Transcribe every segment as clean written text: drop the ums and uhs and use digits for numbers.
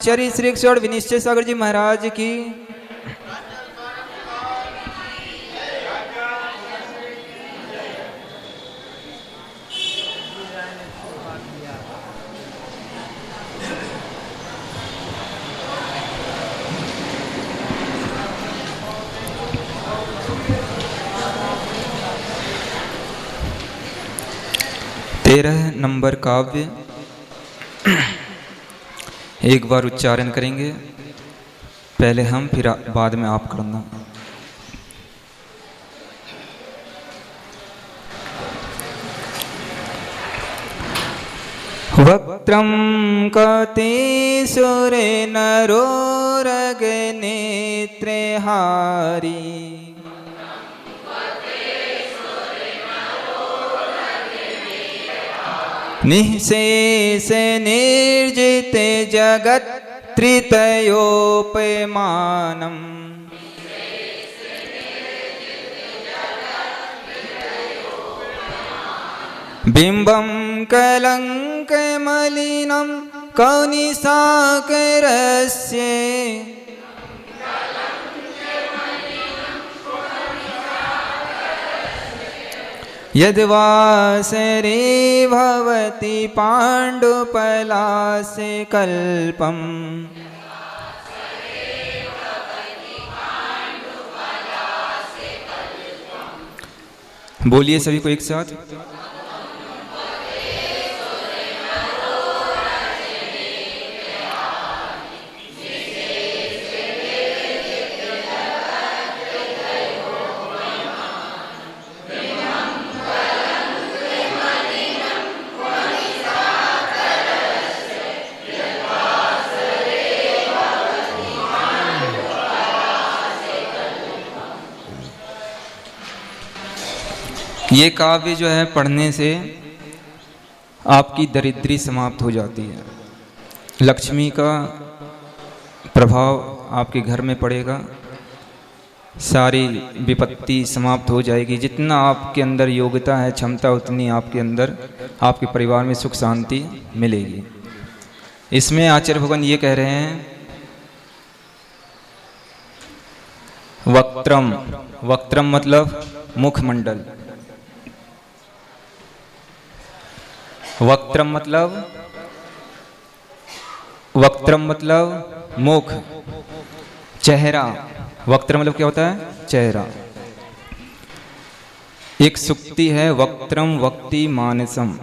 आचार्य श्री किशोर विनिश्चय सागर जी महाराज की। तेरह नंबर काव्य एक बार उच्चारण करेंगे, पहले हम फिर बाद में आप करना। वक्त्रं कते सुरे नरोरग नेत्रे हारी निःशेष निर्जित जगत् त्रितयोपमानम् बिम्बं कलङ्कमलिनं कौनिसाकरस्य यद्वासरे भवति पाण्डुपलासे कल्पम् बोलिए सभी को एक साथ। ये काव्य जो है पढ़ने से आपकी दरिद्री समाप्त हो जाती है, लक्ष्मी का प्रभाव आपके घर में पड़ेगा, सारी विपत्ति समाप्त हो जाएगी। जितना आपके अंदर योग्यता है, क्षमता, उतनी आपके अंदर आपके परिवार में सुख शांति मिलेगी। इसमें आचार्य भगवान ये कह रहे हैं, वक्त्रम, वक्त्रम मतलब मुखमंडल, वक्त्रम मतलब मुख, चेहरा। वक्त्र मतलब क्या होता है? चेहरा। एक सुक्ति है, वक्त्रम वक्ति मानसम,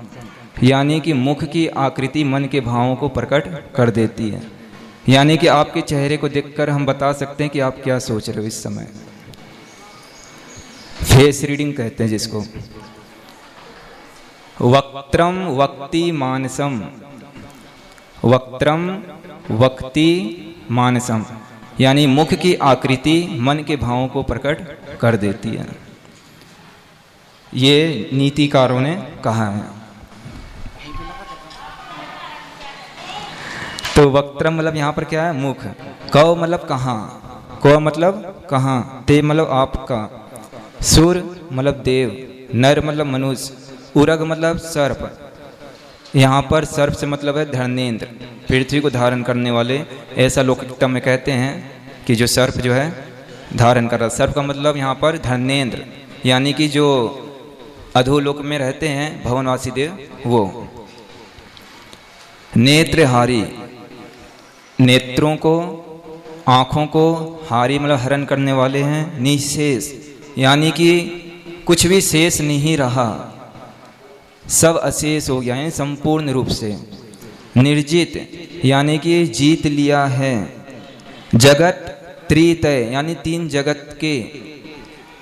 यानी कि मुख की आकृति मन के भावों को प्रकट कर देती है। यानी कि आपके चेहरे को देखकर हम बता सकते हैं कि आप क्या सोच रहे हो इस समय। फेस रीडिंग कहते हैं जिसको। वक्त्रम वक्ति मानसम, वक्त्रम वक्ति मानसम, यानी मुख की आकृति मन के भावों को प्रकट कर देती है। ये नीतिकारों ने कहा है। तो वक्त्रम मतलब यहाँ पर क्या है? मुख। कौ मतलब कहाँ, कौ मतलब कहाँ, ते मतलब आपका, सुर मतलब देव, नर मतलब मनुष्य, उरग मतलब सर्प। यहाँ पर सर्प से मतलब है धर्मेंद्र, पृथ्वी को धारण करने वाले। ऐसा लौकिकता में कहते हैं कि जो सर्प जो है धारण कर रहा। सर्प का मतलब यहाँ पर धर्मेंद्र, यानी कि जो अधोलोक में रहते हैं भवनवासी देव, वो। नेत्रहारी, नेत्रों को, आँखों को, हारी मतलब हरण करने वाले हैं। निशेष यानी कि कुछ भी शेष नहीं रहा, सब अशेष हो गया है संपूर्ण रूप से। निर्जित यानी कि जीत लिया है। जगत त्रितय यानी तीन जगत के।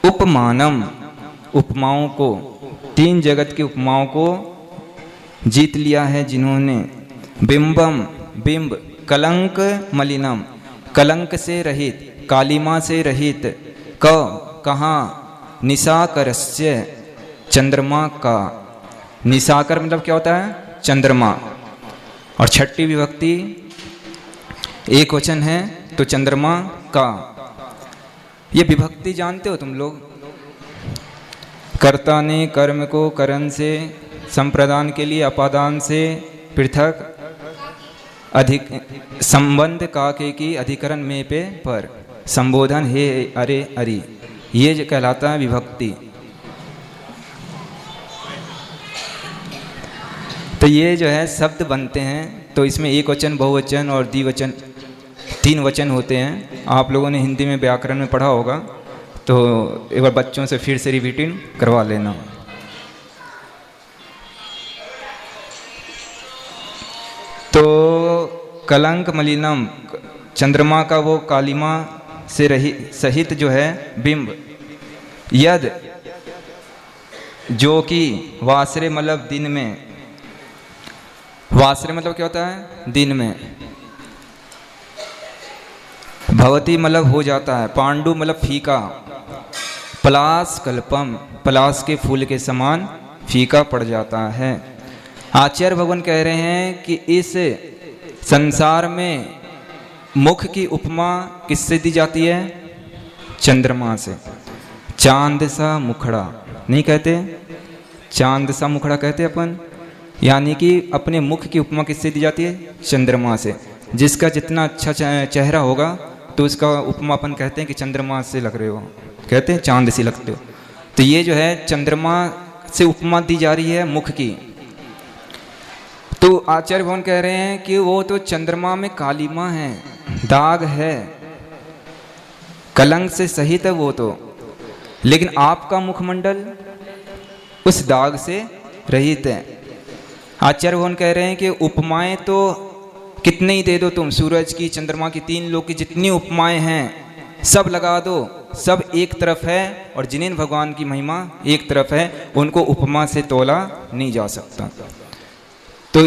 उपमानम उपमाओं को, तीन जगत की उपमाओं को जीत लिया है जिन्होंने। बिंबम बिंब, कलंक मलिनम कलंक से रहित, कालिमा से रहित। कहाँ? निशाकरस्य चंद्रमा का। निशाकर मतलब क्या होता है? चंद्रमा। और छठी विभक्ति एक वचन है तो चंद्रमा का। ये विभक्ति जानते हो तुम लोग? कर्ता ने कर्म को करण से संप्रदान के लिए अपादान से पृथक अधिक संबंध काके की अधिकरण में पे पर संबोधन हे अरे अरि, ये जो कहलाता है विभक्ति। तो ये जो है शब्द बनते हैं, तो इसमें एक वचन, बहुवचन और द्विवचन 3 वचन होते हैं। आप लोगों ने हिंदी में व्याकरण में पढ़ा होगा, तो एक बार बच्चों से फिर से रिवीटिंग करवा लेना। तो कलंक मलिनम, चंद्रमा का वो कालिमा से सहित जो है बिंब, यद जो कि वासरे मतलब दिन में, वासरे मतलब क्या होता है? दिन में। भवती मतलब हो जाता है, पांडु मतलब फीका, पलास कल्पम पलास के फूल के समान फीका पड़ जाता है। आचार्य भगवान कह रहे हैं कि इस संसार में मुख की उपमा किससे दी जाती है? चंद्रमा से। चांद सा मुखड़ा नहीं कहते, चांद सा मुखड़ा कहते अपन, यानी कि अपने मुख की उपमा किससे दी जाती है? चंद्रमा से। जिसका जितना अच्छा चेहरा होगा तो उसका उपमा अपन कहते हैं कि चंद्रमा से लग रहे हो, कहते हैं चांद से लगते हो। तो ये जो है चंद्रमा से उपमा दी जा रही है मुख की। तो आचार्य भगवान कह रहे हैं कि वो तो चंद्रमा में कालिमा है, दाग है, कलंक से सहित है वो तो, लेकिन आपका मुखमंडल उस दाग से रहित है। आचार्य भगवान कह रहे हैं कि उपमाएं तो कितने ही दे दो तुम, सूरज की, चंद्रमा की, 3 लोक की जितनी उपमाएं हैं सब लगा दो, सब एक तरफ है, और जिनेन भगवान की महिमा एक तरफ है, उनको उपमा से तोला नहीं जा सकता। तो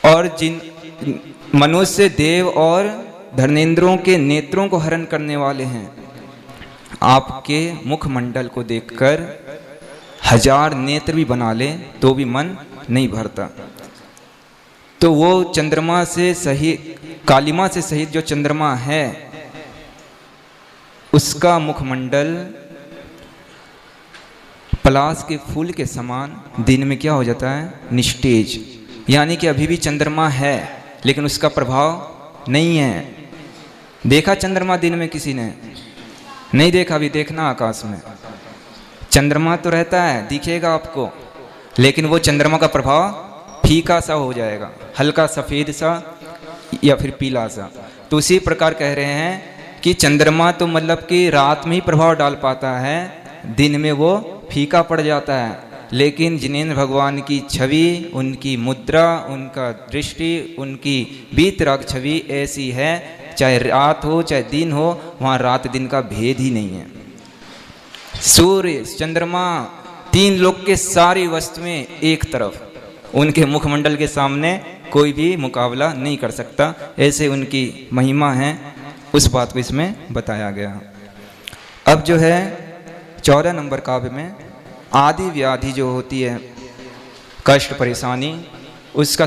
और जिन मनुष्य, देव और धर्मेंद्रों के नेत्रों को हरण करने वाले हैं, आपके मुखमंडल को देखकर 1000 नेत्र भी बना ले तो भी मन नहीं भरता। तो वो चंद्रमा से सहित, कालिमा से सहित जो चंद्रमा है, उसका मुखमंडल पलाश के फूल के समान दिन में क्या हो जाता है? निस्तेज। यानी कि अभी भी चंद्रमा है लेकिन उसका प्रभाव नहीं है। देखा चंद्रमा दिन में किसी ने? नहीं देखा, अभी देखना आकाश में चंद्रमा तो रहता है, दिखेगा आपको, लेकिन वो चंद्रमा का प्रभाव फीका सा हो जाएगा, हल्का सफ़ेद सा या फिर पीला सा। तो उसी प्रकार कह रहे हैं कि चंद्रमा तो मतलब कि रात में ही प्रभाव डाल पाता है, दिन में वो फीका पड़ जाता है। लेकिन जिनेंद्र भगवान की छवि, उनकी मुद्रा, उनका दृष्टि, उनकी वीतराग छवि ऐसी है, चाहे रात हो चाहे दिन हो, वहाँ रात दिन का भेद ही नहीं है। सूर्य, चंद्रमा, 3 लोक के सारी वस्तुएं एक तरफ, उनके मुखमंडल के सामने कोई भी मुकाबला नहीं कर सकता। ऐसे उनकी महिमा है, उस बात को इसमें बताया गया। अब जो है 14 नंबर काव्य में आदि व्याधि जो होती है, कष्ट परेशानी, उसका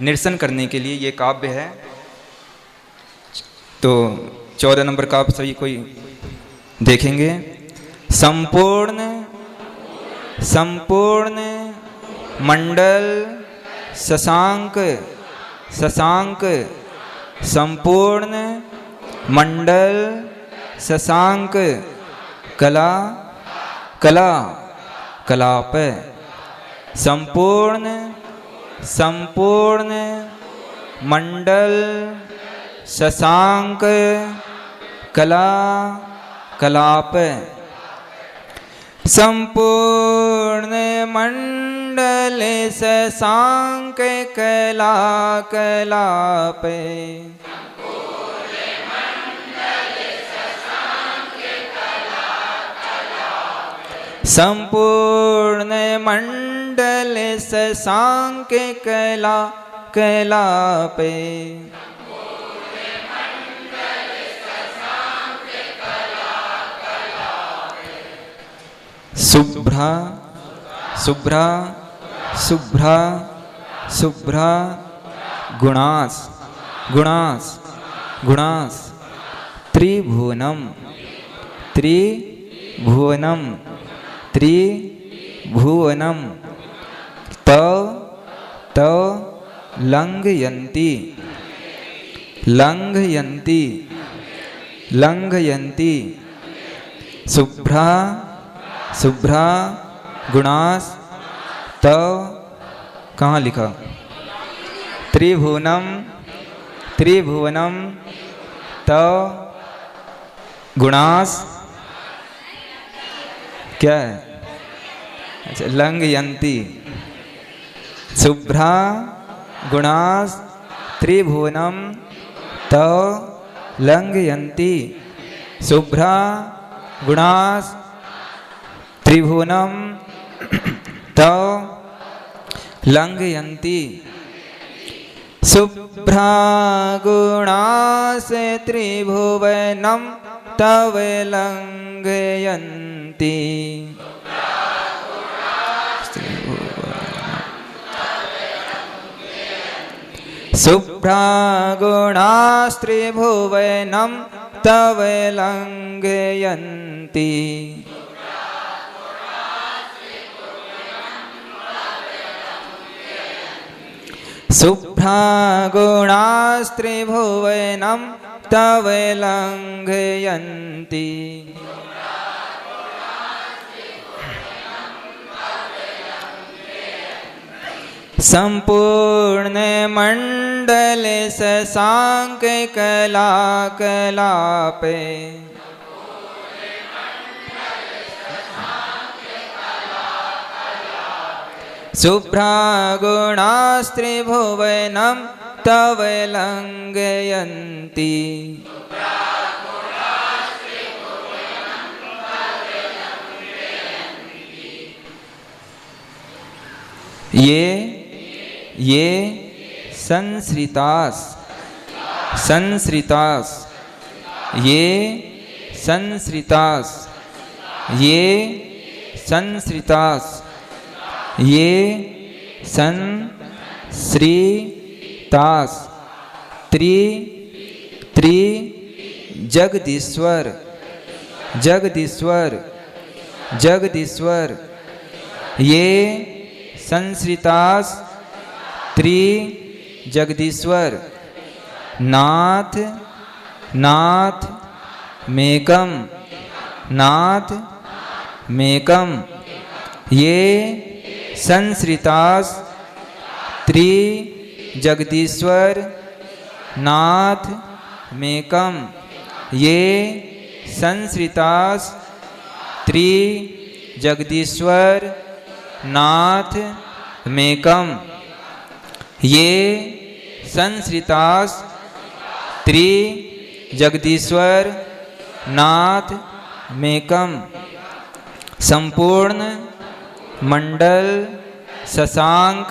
निरसन करने के लिए ये काव्य है। तो 14 नंबर काव्य सभी कोई देखेंगे। संपूर्ण संपूर्ण मंडल शशांक शशांक, संपूर्ण मंडल शशांक, कला कला कलाप, संपूर्ण संपूर्ण मंडल शशांक, कला कलाप, संपूर्ण मंडल शशांक कला कलाप, संपूर्ण मंडल शशांक कला कलाप, शुभ्रा शुभ्रा शुभ्रा शुभ्रा, गुणास गुणास गुणास, त्रिभुवनम त्रिभुवनम त्रिभुवनम, तव तव लंघयन्ति लंघयन्ति लंघयन्ति। शुभ्रा शुभ्रा गुणास तव, कहाँ लिखा? त्रिभुवनम त्रिभुवनम तव गुणास क्या है? अच्छा, लंघयन्ति। शुभ्रा गुणास त्रिभुवनम तव लंघयन्ति। शुभ्रा गुणास त्रिभुवनम तव लंघयन्ति। शुभ्रा गुणास त्रिभुवनम तव लंघयन्ति। शुभ्रा गुणास त्रिभुवनम तव लंघयन्ति। शुभ्रा गुणास त्रिभुवनम तव लंघयन्ति। संपूर्ण मंडल शशांक कला कलापे। शुभ्रा गुणास त्रिभुवनम तव लंघयन्ति। ये संश्रितास संश्रितास ये संश्रितास ये संश्रितास ये संश्रितास। त्रि त्रि जगदीश्वर जगदीश्वर जगदीश्वर ये संश्रितास त्रि जगदीश्वर। नाथ नाथ मेकम नाथ मेकम ये संश्रितास त्रि जगदीश्वर नाथ मेकम ये संश्रितास त्रि जगदीश्वर नाथ मेकम ये संश्रितास त्रि जगदीश्वर नाथ मेकम। संपूर्ण मंडल शशांक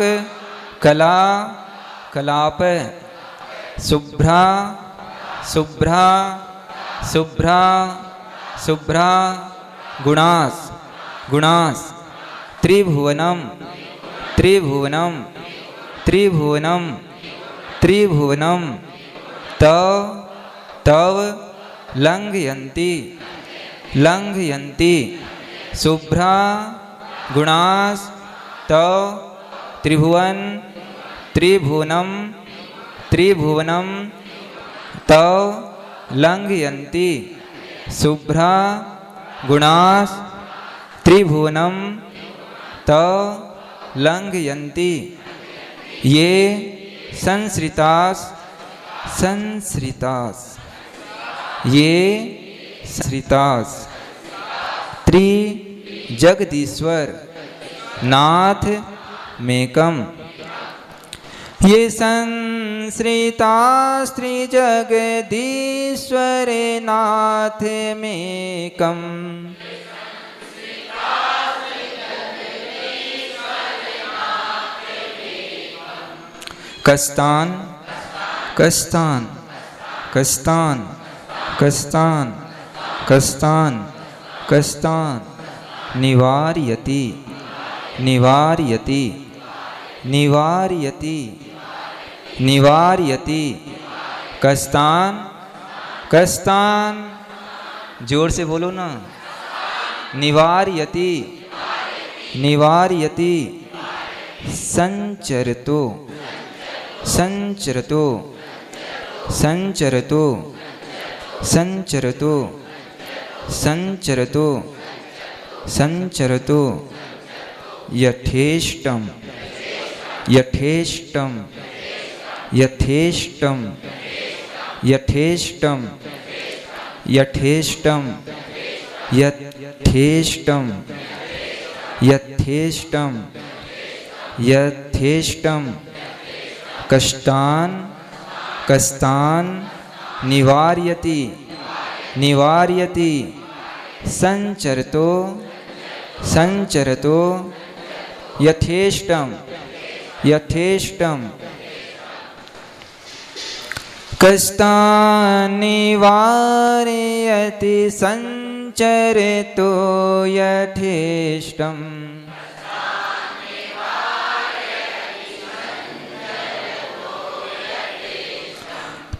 कला कलाप। शुभ्रा शुभ्रा शुभ्रा शुभ्रा गुणास गुणास त्रिभुवनम त्रिभुवनम त्रिभुवनम त्रिभुवनम तव तव लंघयन्ति लंघयन्ति। शुभ्रा गुणास तव त्रिभुवन त्रिभुवनम त्रिभुवनम तव लंघयन्ति। शुभ्रा गुणास त्रिभुवनम तव लंघयन्ति ये संश्रितास संश्रितास ये संश्रितास त्रि जगदीश्वर नाथ मेकम ये संश्रितास त्रि जगदीश्वर नाथ मेकम। कस्तान कस्तान कस्तान कस्तान कस्तान कस्तान निवारयति निवारयति निवारयति निवारयति। कस्तान कस्तान जोर से बोलो ना। निवारयति निवारयति। संचरतो संचरतो संचरतो संचरतो संचरतो संचरतो यथेष्टम यथेष्टम यथेष्टम यथेष्टम यथेष्टम यथेष्टम यथेष्टम यथेष्टम कष्टान कष्टान निवार्यति निवार्यति संचरतो संचरतो यथेष्टम यथेष्टम कष्टान निवार्यति संचरतो यथेष्टम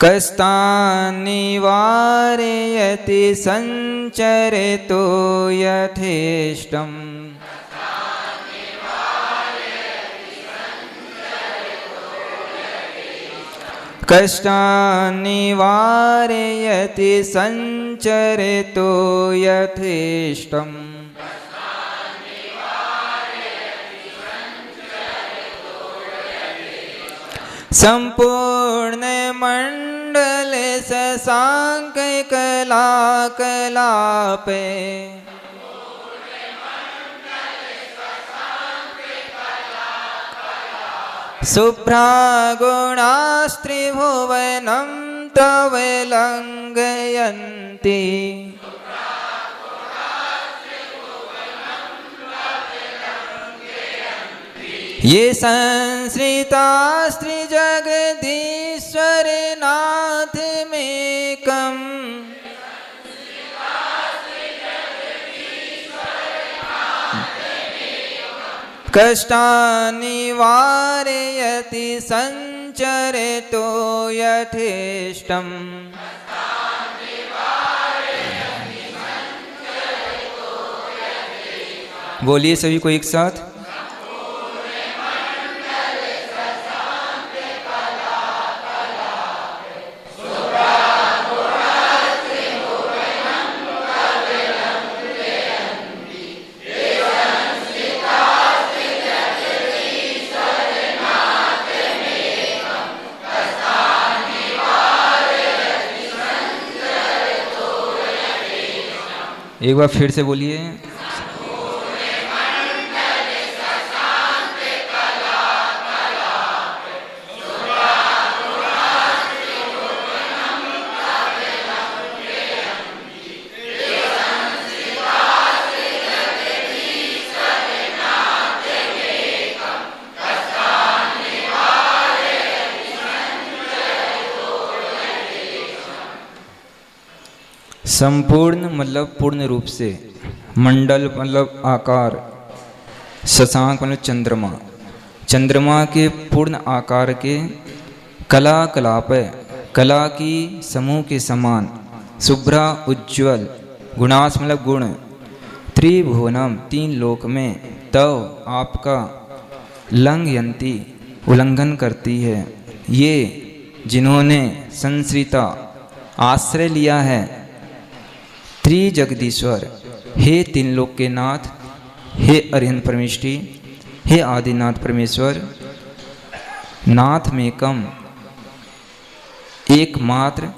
कष्टान निवारयति संचरतो यथेष्टम कष्टान निवारयति संचरतो यथेष्टम संपूर्ण मंडल शशांक कला कलापे शुभ्रा गुणास्त्रिभुवनं तव लंघयन्ति ये संश्रितास्त्रि जगदीश्वर नाथ मेकम् कष्टान निवारयति संचरतो यथेष्टम बोलिए सभी को एक साथ एक बार फिर से बोलिए संपूर्ण मतलब पूर्ण रूप से, मंडल मतलब आकार, शशांक मतलब चंद्रमा, चंद्रमा के पूर्ण आकार के, कला कलाप कला की समूह के समान, शुभ्रा उज्ज्वल, गुणास मतलब गुण, त्रिभुवनम तीन लोक में, तव आपका, लंघयन्ति उल्लंघन करती है, ये जिन्होंने संश्रिता आश्रय लिया है, त्रिजगदीश्वर हे तीन लोक के नाथ, हे अरिहंत परमेष्टि, हे आदिनाथ परमेश्वर, नाथ में कम एकमात्र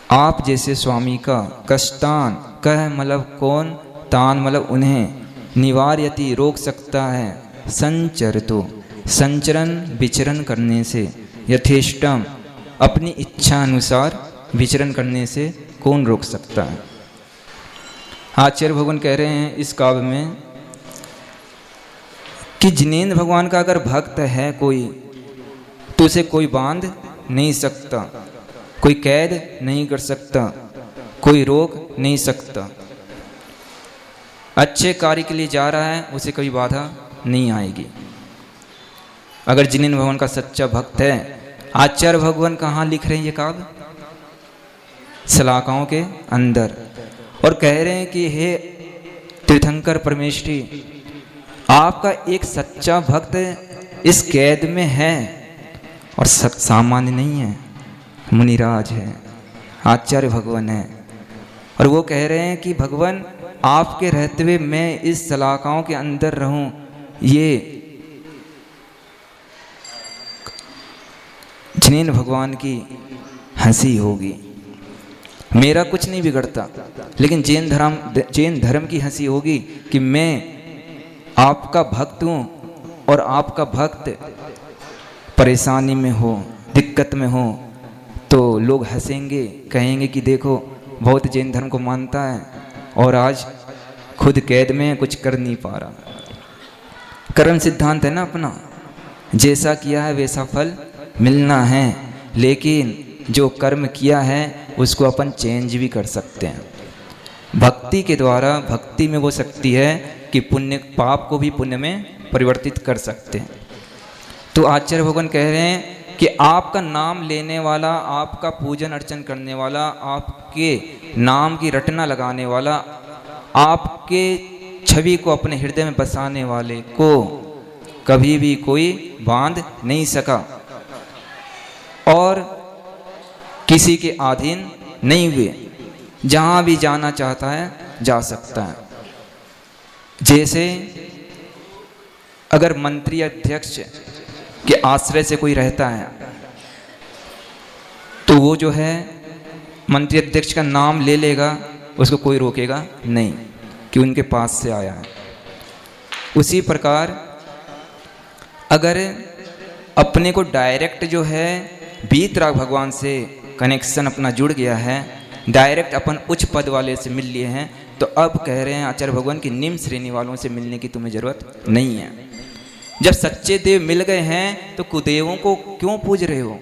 आप जैसे स्वामी का, कष्टान कह मतलब कौन, तान मतलब उन्हें, निवार्यति रोक सकता है, संचरतो संचरण विचरण करने से, यथेष्टम अपनी इच्छा अनुसार विचरण करने से कौन रोक सकता है। आचार्य भगवान कह रहे हैं इस काव्य में कि जिनेंद्र भगवान का अगर भक्त है कोई, तो उसे कोई बांध नहीं सकता, कोई कैद नहीं कर सकता, कोई रोक नहीं सकता। अच्छे कार्य के लिए जा रहा है, उसे कोई बाधा नहीं आएगी। अगर जिनेंद्र भगवान का सच्चा भक्त है, आचार्य भगवान कहाँ लिख रहे हैं ये काव्य? सलाकाओं के अंदर, और कह रहे हैं कि हे तीर्थंकर परमेष्टि, आपका एक सच्चा भक्त इस कैद में है और सामान्य नहीं है, मुनिराज है, आचार्य भगवान है। और वो कह रहे हैं कि भगवान आपके रहते हुए मैं इस सलाखाओं के अंदर रहूं, ये जिनेंद्र भगवान की हंसी होगी। मेरा कुछ नहीं बिगड़ता, लेकिन जैन धर्म की हंसी होगी कि मैं आपका भक्त हूँ और आपका भक्त परेशानी में हो, दिक्कत में हो, तो लोग हंसेंगे, कहेंगे कि देखो बहुत जैन धर्म को मानता है और आज खुद कैद में कुछ कर नहीं पा रहा। कर्म सिद्धांत है ना अपना, जैसा किया है वैसा फल मिलना है, लेकिन जो कर्म किया है उसको अपन चेंज भी कर सकते हैं। भक्ति के द्वारा, भक्ति में वो शक्ति है कि पुण्य, पाप को भी पुण्य में परिवर्तित कर सकते हैं। तो आचार्य भगवान कह रहे हैं कि आपका नाम लेने वाला, आपका पूजन अर्चन करने वाला, आपके नाम की रटना लगाने वाला, आपके छवि को अपने हृदय में बसाने वाले को कभी भी कोई बांध नहीं सका और किसी के अधीन नहीं हुए, जहाँ भी जाना चाहता है जा सकता है। जैसे अगर मंत्री अध्यक्ष के आश्रय से कोई रहता है तो वो जो है मंत्री अध्यक्ष का नाम ले लेगा, उसको कोई रोकेगा नहीं कि उनके पास से आया है। उसी प्रकार अगर अपने को डायरेक्ट जो है वीतराग भगवान से कनेक्शन अपना जुड़ गया है, डायरेक्ट अपन उच्च पद वाले से मिल लिए हैं, तो अब कह रहे हैं आचार्य भगवान की निम्न श्रेणी वालों से मिलने की तुम्हें जरूरत नहीं है। जब सच्चे देव मिल गए हैं तो कुदेवों को क्यों पूज रहे हो,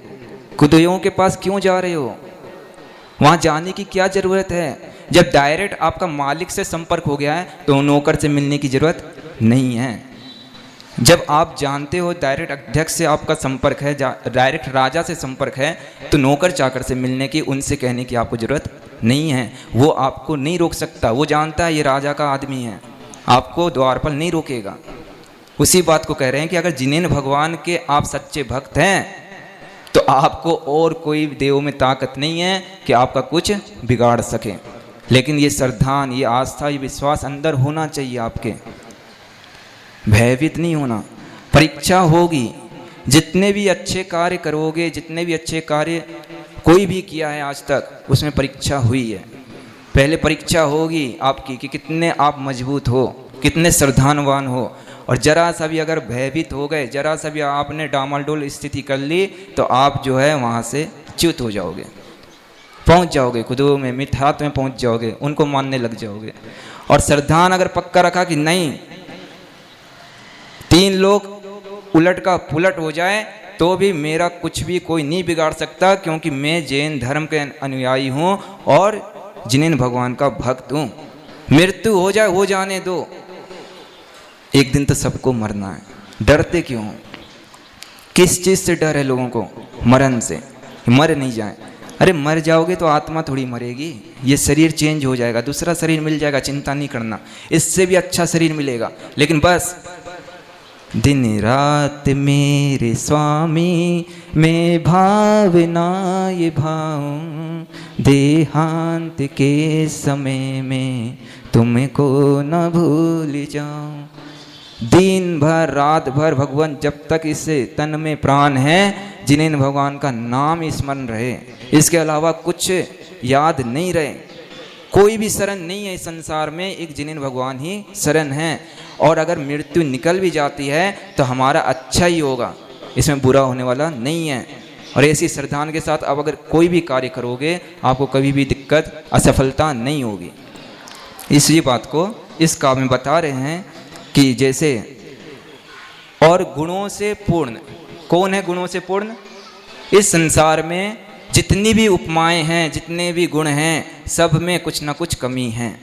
कुदेवों के पास क्यों जा रहे हो, वहाँ जाने की क्या ज़रूरत है। जब डायरेक्ट आपका मालिक से संपर्क हो गया है तो नौकर से मिलने की ज़रूरत नहीं है। जब आप जानते हो डायरेक्ट अध्यक्ष से आपका संपर्क है, डायरेक्ट राजा से संपर्क है, तो नौकर चाकर से मिलने की, उनसे कहने की आपको ज़रूरत नहीं है। वो आपको नहीं रोक सकता, वो जानता है ये राजा का आदमी है, आपको द्वारपाल नहीं रोकेगा। उसी बात को कह रहे हैं कि अगर जिनेंद्र भगवान के आप सच्चे भक्त हैं तो आपको और कोई देव में ताकत नहीं है कि आपका कुछ बिगाड़ सके। लेकिन ये श्रद्धान, ये आस्था, ये विश्वास अंदर होना चाहिए आपके, भयभीत नहीं होना। परीक्षा होगी, जितने भी अच्छे कार्य करोगे, जितने भी अच्छे कार्य कोई भी किया है आज तक, उसमें परीक्षा हुई है। पहले परीक्षा होगी आपकी कि कितने आप मजबूत हो, कितने श्रद्धानवान हो। और जरा सा भी अगर भयभीत हो गए, जरा सा भी आपने डामाडोल स्थिति कर ली, तो आप जो है वहाँ से च्युत हो जाओगे, पहुँच जाओगे खुदों में, मिथ्यात्व में पहुँच जाओगे, उनको मानने लग जाओगे। और श्रद्धान अगर पक्का रखा कि नहीं, 3 लोग उलट का पुलट हो जाए तो भी मेरा कुछ भी कोई नहीं बिगाड़ सकता, क्योंकि मैं जैन धर्म के अनुयायी हूँ और जिनेंद्र भगवान का भक्त हूँ। मृत्यु हो जाए, हो जाने दो, एक दिन तो सबको मरना है, डरते क्यों हो? किस चीज़ से डर है लोगों को? मरण से, मर नहीं जाए। अरे मर जाओगे तो आत्मा थोड़ी मरेगी, ये शरीर चेंज हो जाएगा, दूसरा शरीर मिल जाएगा, चिंता नहीं करना, इससे भी अच्छा शरीर मिलेगा। लेकिन बस दिन रात मेरे स्वामी मैं भावना ये भाऊं, देहांत के समय में तुमको न भूल जाऊं। दिन भर रात भर भगवान, जब तक इसे तन में प्राण है, जिनेंद्र भगवान का नाम स्मरण रहे, इसके अलावा कुछ याद नहीं रहे। कोई भी शरण नहीं है इस संसार में, एक जिनेंद्र भगवान ही शरण है। और अगर मृत्यु निकल भी जाती है तो हमारा अच्छा ही होगा, इसमें बुरा होने वाला नहीं है। और ऐसी श्रद्धान के साथ अब अगर कोई भी कार्य करोगे, आपको कभी भी दिक्कत, असफलता नहीं होगी। इसी बात को इस काव्य में बता रहे हैं कि जैसे, और गुणों से पूर्ण, कौन है गुणों से पूर्ण? इस संसार में जितनी भी उपमाएं हैं, जितने भी गुण हैं, सब में कुछ ना कुछ कमी है।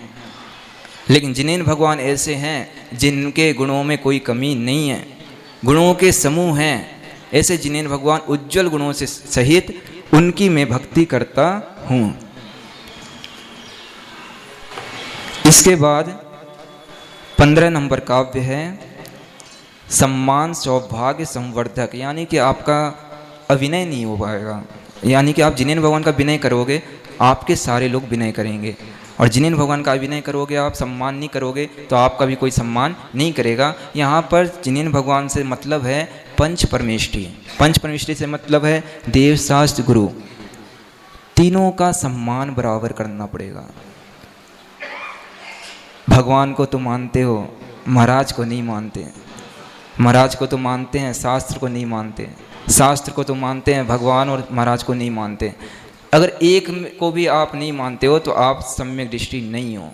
लेकिन जिनेंद्र भगवान ऐसे हैं जिनके गुणों में कोई कमी नहीं है, गुणों के समूह हैं। ऐसे जिनेंद्र भगवान उज्जवल गुणों से सहित, उनकी मैं भक्ति करता हूँ। इसके बाद 15 नंबर काव्य है सम्मान सौभाग्य संवर्धक, यानी कि आपका अभिनय नहीं हो पाएगा। यानी कि आप जिनेन्द्र भगवान का विनय करोगे, आपके सारे लोग विनय करेंगे, और जिनेन्द्र भगवान का अभिनय करोगे, आप सम्मान नहीं करोगे तो आपका भी कोई सम्मान नहीं करेगा। यहाँ पर जिनेन्द्र भगवान से मतलब है पंच परमेष्ठी। पंच परमेष्ठी से मतलब है देव, शास्त्र, गुरु, तीनों का सम्मान बराबर करना पड़ेगा। भगवान को तो मानते हो, महाराज को नहीं मानते। महाराज को तो मानते हैं, शास्त्र को नहीं मानते। शास्त्र को तो मानते हैं, भगवान और महाराज को नहीं मानते। अगर एक को भी आप नहीं मानते हो तो आप सम्यक दृष्टि नहीं हो।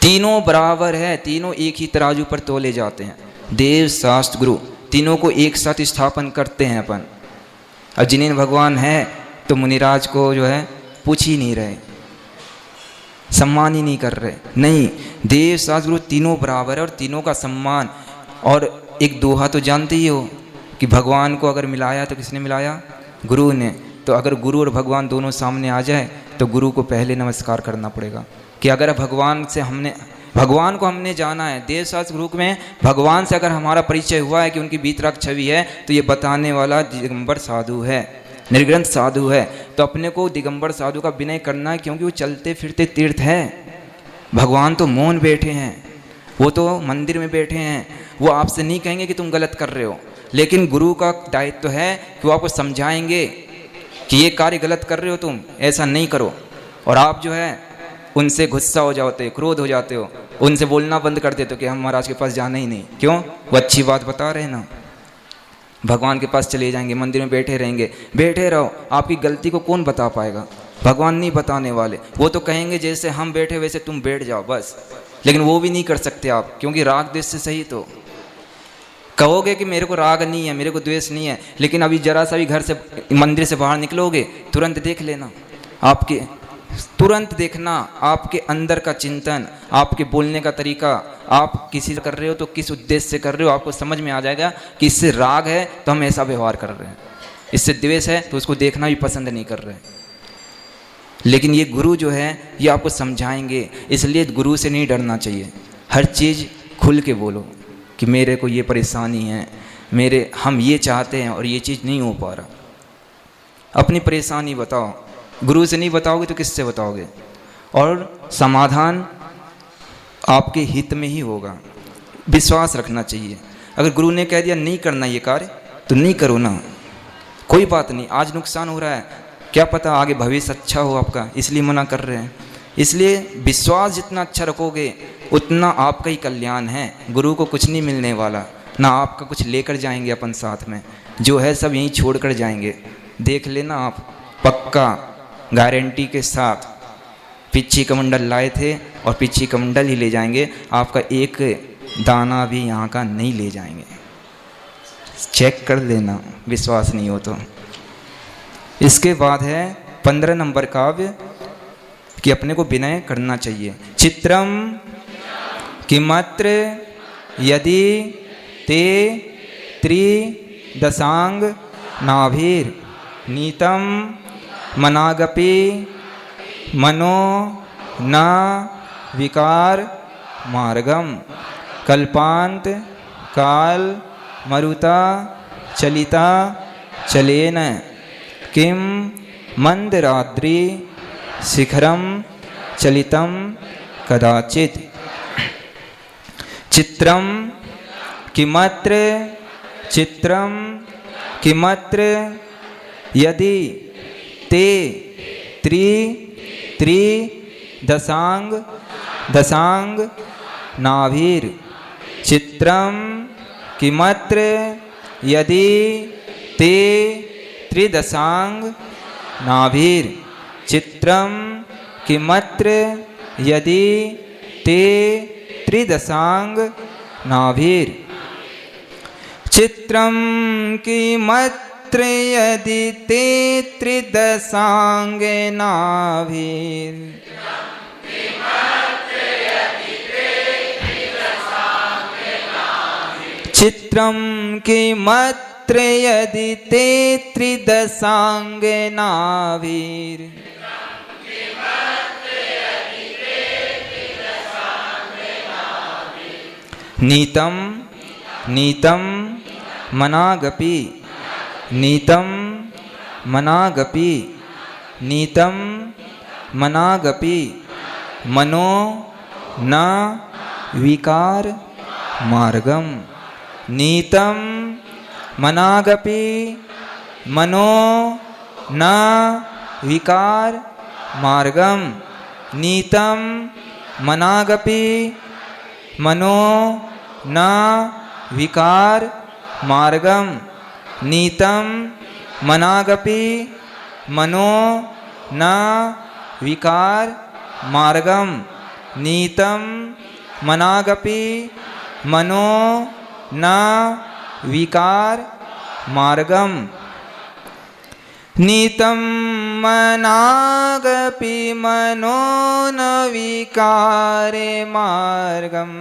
तीनों बराबर है, तीनों एक ही तराजू पर तोले जाते हैं। देव, शास्त्र, गुरु, तीनों को एक साथ स्थापन करते हैं अपन। अब जिनेन्द्र भगवान है तो मुनिराज को जो है पूछ ही नहीं रहे, सम्मान ही नहीं कर रहे। नहीं, देव, शास्त्र, गुरु तीनों बराबर है और तीनों का सम्मान। और एक दोहा तो जानते ही हो कि भगवान को अगर मिलाया तो किसने मिलाया? गुरु ने। तो अगर गुरु और भगवान दोनों सामने आ जाए तो गुरु को पहले नमस्कार करना पड़ेगा। कि अगर भगवान को हमने जाना है, देव, शास्त्र, गुरु में भगवान से अगर हमारा परिचय हुआ है कि उनकी भीतरक छवि है, तो ये बताने वाला दिगंबर साधु है, निर्ग्रंथ साधु है। तो अपने को दिगंबर साधु का विनय करना है, क्योंकि वो चलते फिरते तीर्थ है। भगवान तो मौन बैठे हैं, वो तो मंदिर में बैठे हैं, वो आपसे नहीं कहेंगे कि तुम गलत कर रहे हो। लेकिन गुरु का दायित्व तो है कि वो आपको समझाएंगे कि ये कार्य गलत कर रहे हो, तुम ऐसा नहीं करो। और आप जो है उनसे गुस्सा हो जाते हो, क्रोध हो जाते हो, उनसे बोलना बंद कर देते हो कि हम महाराज के पास जाना ही नहीं। क्यों? वो अच्छी बात बता रहे हैं ना। भगवान के पास चले जाएंगे, मंदिर में बैठे रहेंगे, बैठे रहो। आपकी गलती को कौन बता पाएगा? भगवान नहीं बताने वाले। वो तो कहेंगे जैसे हम बैठे वैसे तुम बैठ जाओ बस। लेकिन वो भी नहीं कर सकते आप, क्योंकि राग द्वेष से सही तो कहोगे कि मेरे को राग नहीं है, मेरे को द्वेष नहीं है, लेकिन अभी जरा सा भी घर से मंदिर से बाहर निकलोगे, तुरंत देख लेना, आपके तुरंत देखना आपके अंदर का चिंतन, आपके बोलने का तरीका, आप किसी से कर रहे हो तो किस उद्देश्य से कर रहे हो, आपको समझ में आ जाएगा कि इससे राग है तो हम ऐसा व्यवहार कर रहे हैं, इससे द्वेष है तो उसको देखना भी पसंद नहीं कर रहे हैं। लेकिन ये गुरु जो है ये आपको समझाएंगे, इसलिए गुरु से नहीं डरना चाहिए। हर चीज़ खुल के बोलो कि मेरे को ये परेशानी है, हम ये चाहते हैं और ये चीज़ नहीं हो पा रहा। अपनी परेशानी बताओ, गुरु से नहीं बताओगे तो किससे बताओगे? और समाधान आपके हित में ही होगा। विश्वास रखना चाहिए। अगर गुरु ने कह दिया नहीं करना ये कार्य तो नहीं करो ना, कोई बात नहीं। आज नुकसान हो रहा है, क्या पता आगे भविष्य अच्छा हो आपका, इसलिए मना कर रहे हैं। इसलिए विश्वास जितना अच्छा रखोगे उतना आपका ही कल्याण है। गुरु को कुछ नहीं मिलने वाला, ना आपका कुछ लेकर जाएंगे अपन साथ में, जो है सब यहीं छोड़ कर जाएंगे। देख लेना आप, पक्का गारंटी के साथ। पिच्छी कमंडल लाए थे और पिच्छी कमंडल ही ले जाएंगे, आपका एक दाना भी यहाँ का नहीं ले जाएंगे। चेक कर लेना, विश्वास नहीं हो तो। इसके बाद है 15 नंबर काव्य कि अपने को विनय करना चाहिए। चित्रम किमत्र यदि ते त्रिदशांग नाभिर नीतम मनागपि मनो न विकार मार्गम कल्पांत काल मरुता चलिता चलेन किम मंदराद्रि शिखरम चलितम कदाचित। चित्रम किमत्र यदि ते दशांग नाभिर चित्रम किमत्र यदि ते त्रिदशांग नाभिर चित्रम किमत्र यदि ते त्रिदशांग नाभिर चित्रम किमत्र यदि ते त्रिदशांग नाभिर चित्रम किमत्र यदि ते त्रिदशांग नाभिर नीतम नीतं मनागपि नीतं मनागपि नीतं मनागपि मनो न विकार मार्गम नीतं मनागपि मनो न विकार मार्गम नीतं मनागपि मनो न विकार मार्गम नीतं मनागपि मनो न विकार मार्गम नीतं मनागपि मनो न विकार मार्गम नीतं मनागपि मनो न विकारे मार्गम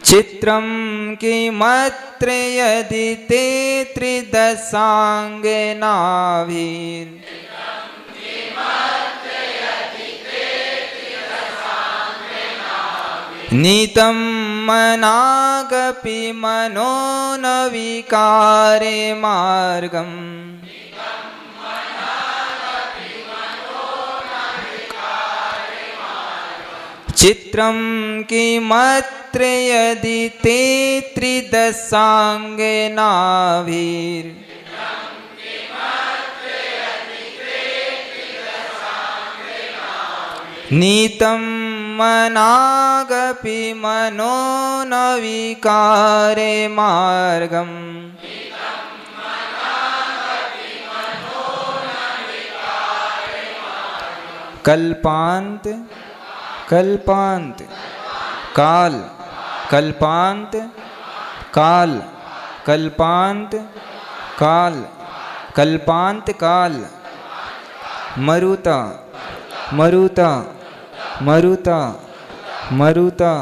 चित्रं किमत्र यदि ते त्रिदशाङ्गनाभिर् नीतं मनागपि मनो न विकारे मार्गम चित्रं किमत्र यदि ते त्रिदशाङ्गनाभिर् नीतं मनागपि मनो न विकारे मार्गम कल्पांत कल्पांत काल कल्पांत काल कल्पांत काल कल्पांत काल मरुता मरुता मरुता मरुता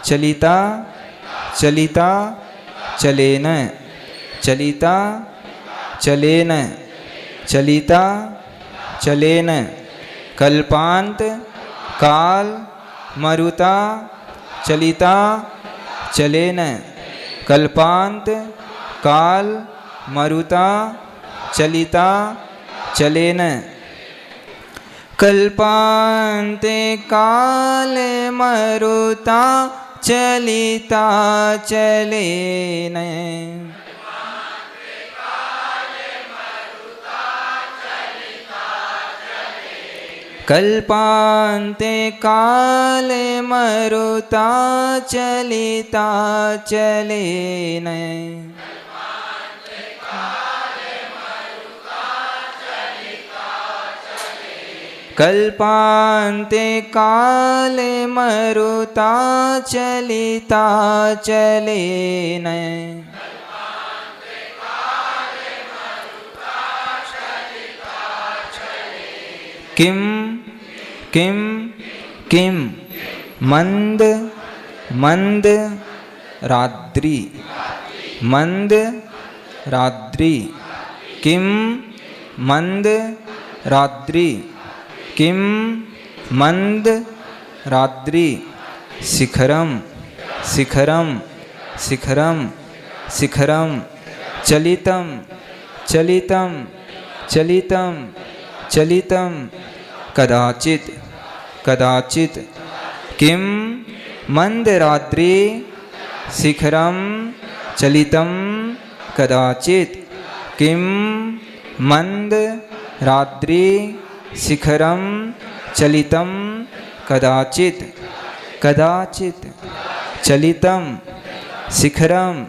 चलिता चलिता चलेन चलिता चलेन चलिता चलेन कल्पांत काल मरुता चलिता चलेन कल्पांत काल मरुता चलिता चलेन कल्पान्ते काले मरुता चलिता चलेन कल्पान्ते काले मरुता चलिता चलेन कल्पान्ते काले मरुता चलिता चलेन किम किम किम मंद मंद रात्रि मंद रात्रि किम मंद रात्रि किम मंद रात्रि शिखरम शिखरम शिखरम शिखरम चलितम चलितम चलितम चलितम कदाचित कदाचित किम मंद रात्रि शिखरम चलितम कदाचित किम मंद रात्रि शिखरम चलितम कदाचित कदाचित चलितम शिखरम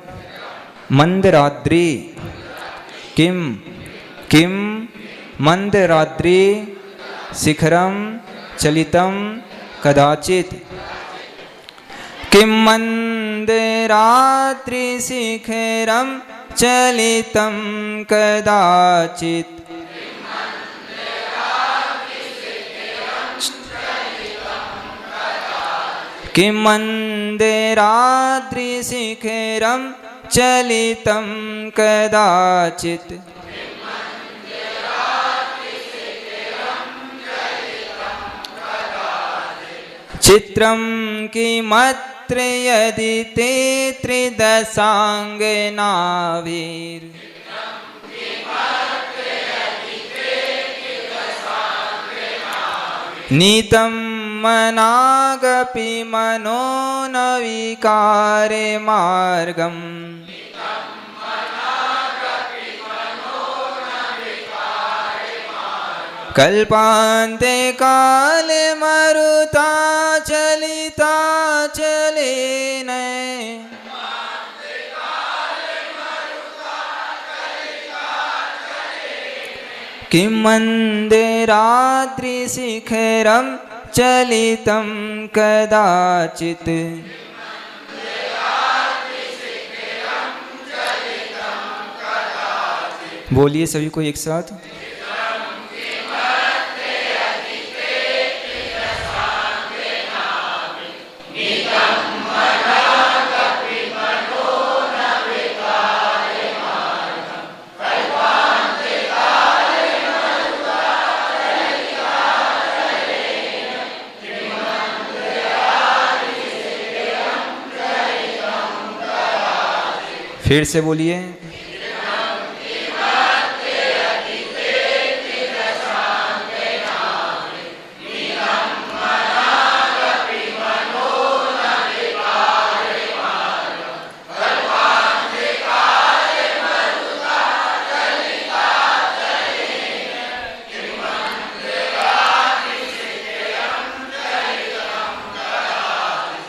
मंदरात्रि किम किम मंदरात्रि शिखरम चलितम कदाचित किम मंदरात्रि शिखरम चलितम कदाचित किम मंदरात्रि शिखरम चलितम कदाचित चित्रं किमत्र यदि ते त्रिदशाङ्गनाभिर् नीतं मनागपि मनो न विकारे मार्गम् कल्पान्ते काले मरुता चलिता चलेन किं मन्दिराद्रिशिखरं चलितं कदाचित्। बोलिए सभी को एक साथ। फिर से बोलिए।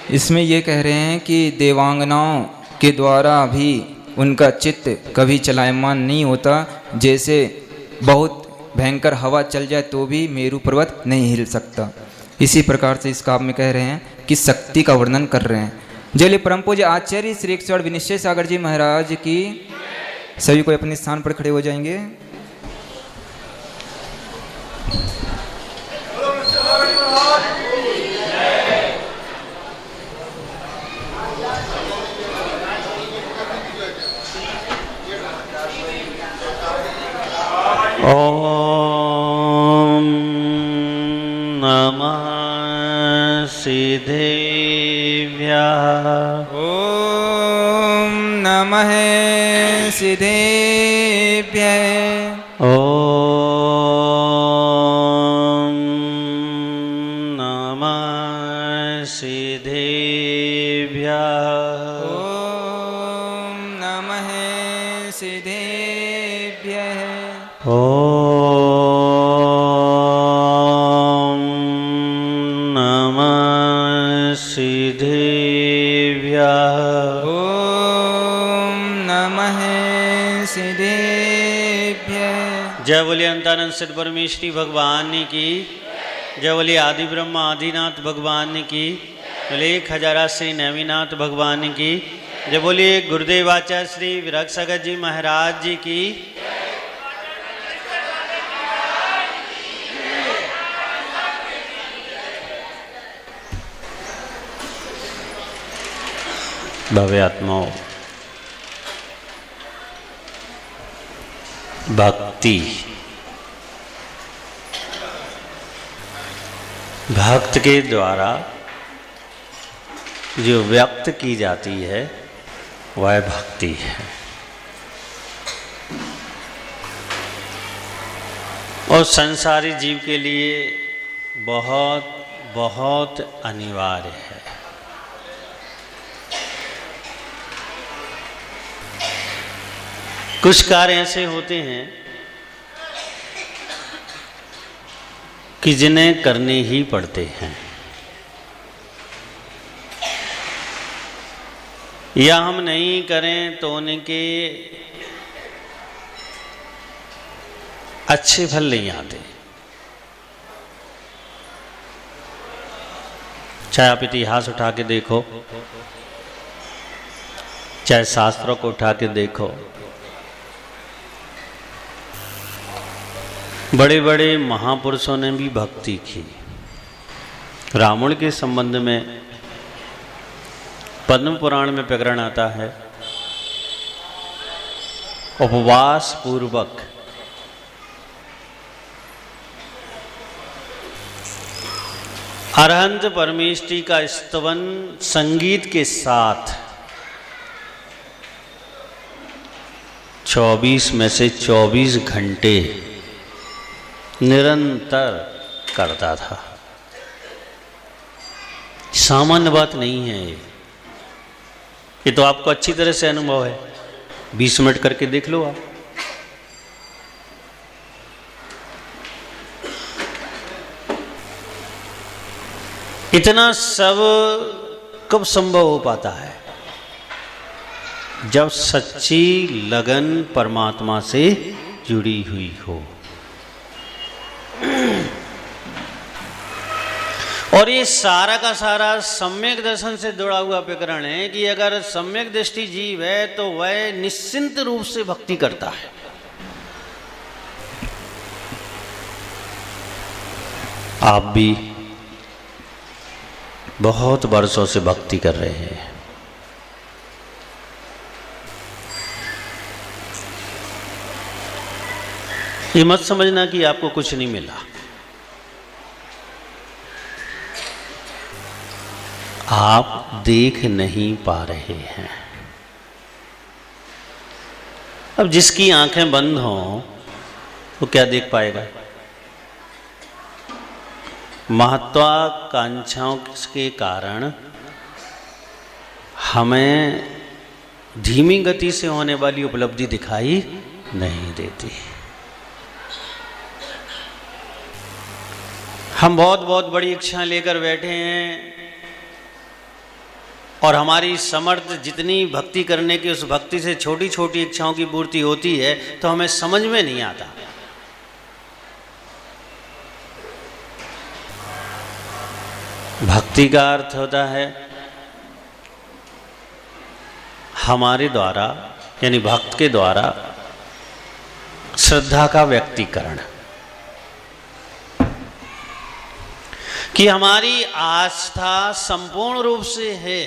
इसमें ये कह रहे हैं कि देवांगनाओं के द्वारा भी उनका चित्त कभी चलायमान नहीं होता, जैसे बहुत भयंकर हवा चल जाए तो भी मेरू पर्वत नहीं हिल सकता। इसी प्रकार से इस काव्य में कह रहे हैं कि शक्ति का वर्णन कर रहे हैं। जय परम पूज्य आचार्य श्री 108 विनिश्चय सागर जी महाराज की। सभी को अपने स्थान पर खड़े हो जाएंगे। ओम नमः सिद्धेभ्यः। ओम नमः सिद्धेभ्यः। ओम नमः सिद्धेभ्यः। ओम नमः सिद्धेभ्यः। ओम नमः सिद्धेभ्यः। ओम नमः सिद्धेभ्यः। जय बोले अंतानंद सत परमेश्वरी भगवान की। जय बोले आदि ब्रह्मा आदिनाथ भगवान की। बोले 1000 श्री नवीनाथ भगवान की। जय बोलिए गुरुदेवाचार्य श्री विराग सागर जी महाराज जी की। भव्य आत्माओं, भक्ति भक्त के द्वारा जो व्यक्त की जाती है वह भक्ति है। और संसारी जीव के लिए बहुत बहुत अनिवार्य है। कुछ कार्य ऐसे होते हैं कि जिन्हें करने ही पड़ते हैं, या हम नहीं करें तो उनके अच्छे फल नहीं आते। चाहे आप इतिहास उठा के देखो, चाहे शास्त्रों को उठा के देखो, बड़े बड़े महापुरुषों ने भी भक्ति की। रावण के संबंध में पद्म पुराण में प्रकरण आता है, उपवास पूर्वक अरहंत परमेष्ठी का स्तवन संगीत के साथ 24 में से 24 घंटे निरंतर करता था। सामान्य बात नहीं है ये तो आपको अच्छी तरह से अनुभव है। 20 मिनट करके देख लो आप। इतना सब कब संभव हो पाता है? जब सच्ची लगन परमात्मा से जुड़ी हुई हो। और ये सारा का सारा सम्यक दर्शन से जुड़ा हुआ प्रकरण है कि अगर सम्यक दृष्टि जीव है तो वह निश्चिंत रूप से भक्ति करता है। आप भी बहुत वर्षों से भक्ति कर रहे हैं। ये मत समझना कि आपको कुछ नहीं मिला। आप देख नहीं पा रहे हैं। अब जिसकी आंखें बंद हों वो क्या देख पाएगा? महत्वाकांक्षाओं के कारण हमें धीमी गति से होने वाली उपलब्धि दिखाई नहीं देती। हम बहुत बहुत बड़ी इच्छा लेकर बैठे हैं और हमारी समर्थ जितनी भक्ति करने की, उस भक्ति से छोटी छोटी इच्छाओं की पूर्ति होती है तो हमें समझ में नहीं आता। भक्ति का अर्थ होता है हमारे द्वारा यानी भक्त के द्वारा श्रद्धा का व्यक्तीकरण, कि हमारी आस्था संपूर्ण रूप से है।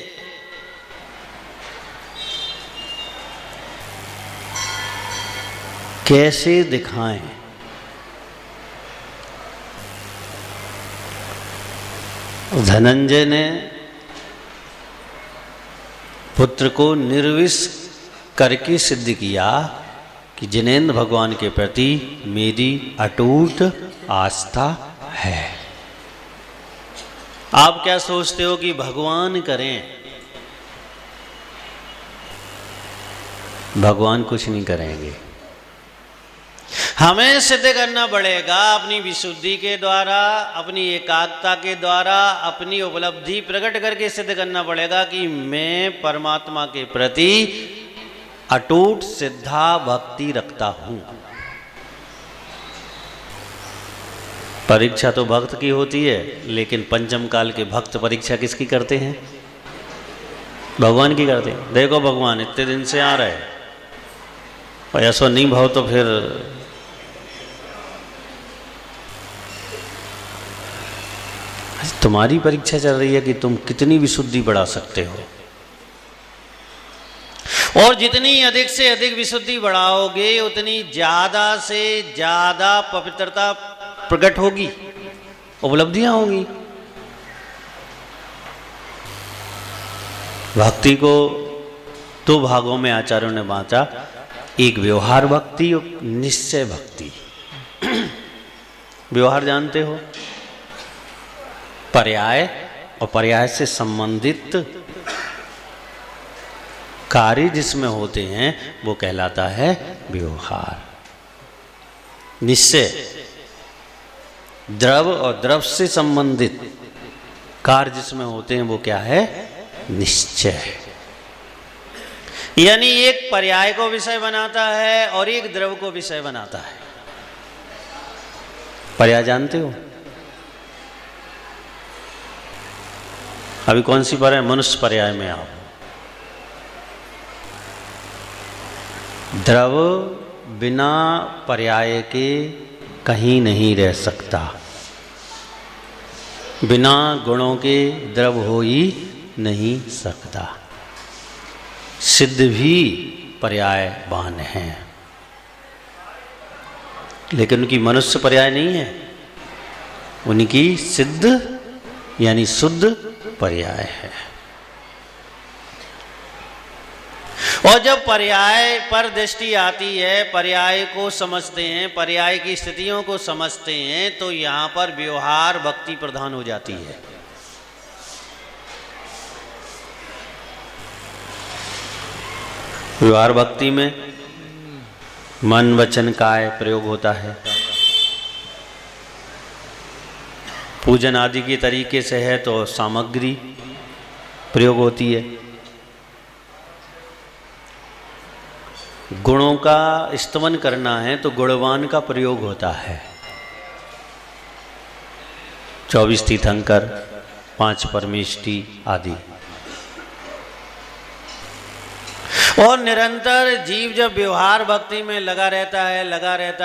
कैसे दिखाएं? धनंजय ने पुत्र को निर्विष करके सिद्ध किया कि जिनेंद्र भगवान के प्रति मेरी अटूट आस्था है। आप क्या सोचते हो कि भगवान करें? भगवान कुछ नहीं करेंगे। हमें सिद्ध करना पड़ेगा अपनी विशुद्धि के द्वारा, अपनी एकाग्रता के द्वारा, अपनी उपलब्धि प्रकट करके सिद्ध करना पड़ेगा कि मैं परमात्मा के प्रति अटूट श्रद्धा भक्ति रखता हूं। परीक्षा तो भक्त की होती है, लेकिन पंचम काल के भक्त परीक्षा किसकी करते हैं? भगवान की करते हैं। देखो भगवान इतने दिन से आ रहे और ऐसा नहीं भाव तो फिर तुम्हारी परीक्षा चल रही है कि तुम कितनी विशुद्धि बढ़ा सकते हो। और जितनी अधिक से अधिक विशुद्धि बढ़ाओगे उतनी ज्यादा से ज्यादा पवित्रता प्रकट होगी, उपलब्धियां होगी। भक्ति को दो भागों में आचार्यों ने बांटा, एक व्यवहार भक्ति और निश्चय भक्ति। व्यवहार जानते हो? पर्याय और पर्याय से संबंधित कार्य जिसमें होते हैं वो कहलाता है व्यवहार। निश्चय द्रव और द्रव से संबंधित कार्य जिसमें होते हैं वो क्या है? निश्चय। यानी एक पर्याय को विषय बनाता है और एक द्रव को विषय बनाता है। पर्याय जानते हो? अभी कौन सी पर्याय? मनुष्य पर्याय में आओ। द्रव बिना पर्याय के कहीं नहीं रह सकता। बिना गुणों के द्रव हो ही नहीं सकता। सिद्ध भी पर्यायवान हैं, लेकिन उनकी मनुष्य पर्याय नहीं है, उनकी सिद्ध यानी शुद्ध पर्याय है। और जब पर्याय पर दृष्टि आती है, पर्याय को समझते हैं, पर्याय की स्थितियों को समझते हैं, तो यहां पर व्यवहार भक्ति प्रधान हो जाती है। व्यवहार भक्ति में मन वचन काय प्रयोग होता है। पूजन आदि के तरीके से है तो सामग्री प्रयोग होती है। गुणों का स्तवन करना है तो गुणवान का प्रयोग होता है। 24 तीर्थंकर, 5 परमेष्टि आदि। और निरंतर जीव जब व्यवहार भक्ति में लगा रहता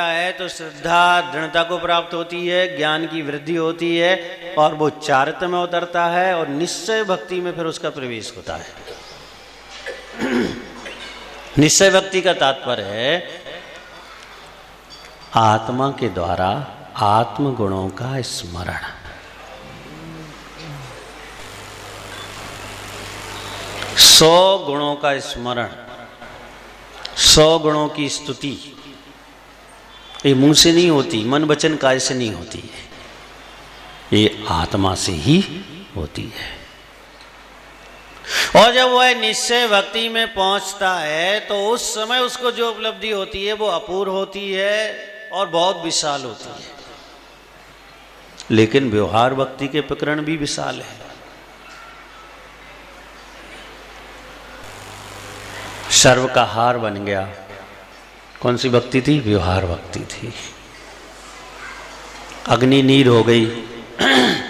है तो श्रद्धा दृढ़ता को प्राप्त होती है, ज्ञान की वृद्धि होती है और वो चारित्र में उतरता है और निश्चय भक्ति में फिर उसका प्रवेश होता है। निश्चय भक्ति का तात्पर्य है आत्मा के द्वारा आत्म गुणों का स्मरण। सौ गुणों का स्मरण, 100 गुणों की स्तुति, ये मुंह से नहीं होती, मन वचन काय से नहीं होती है, ये आत्मा से ही होती है। और जब वह निश्चय भक्ति में पहुंचता है तो उस समय उसको जो उपलब्धि होती है वो अपूर्व होती है और बहुत विशाल होती है। लेकिन व्यवहार भक्ति के प्रकरण भी विशाल है। सर्व का हार बन गया। कौन सी भक्ति थी? व्यवहार भक्ति थी। अग्नि नीर हो गई।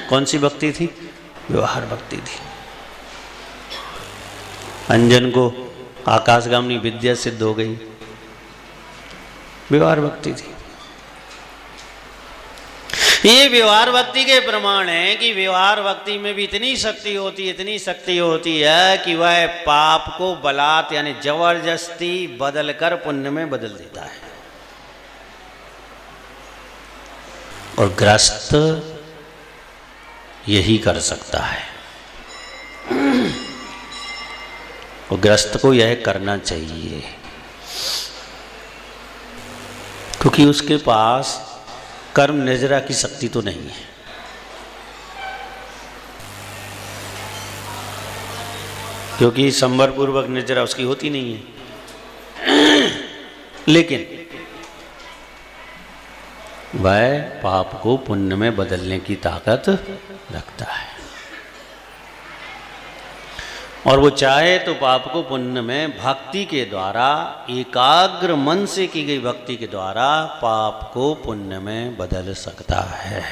कौन सी भक्ति थी? व्यवहार भक्ति थी। अंजन को आकाशगामी विद्या सिद्ध हो गई, व्यवहार भक्ति थी। ये व्यवहार भक्ति के प्रमाण है कि व्यवहार भक्ति में भी इतनी शक्ति होती है कि वह पाप को बलात् यानी जबरदस्ती बदलकर पुण्य में बदल देता है। और ग्रस्त यही कर सकता है। और ग्रस्त को यह करना चाहिए, क्योंकि उसके पास कर्म निजरा की शक्ति तो नहीं है। क्योंकि संवर पूर्वक निजरा उसकी होती नहीं है। लेकिन वह पाप को पुण्य में बदलने की ताकत रखता है। और वो चाहे तो पाप को पुण्य में भक्ति के द्वारा, एकाग्र मन से की गई भक्ति के द्वारा पाप को पुण्य में बदल सकता है।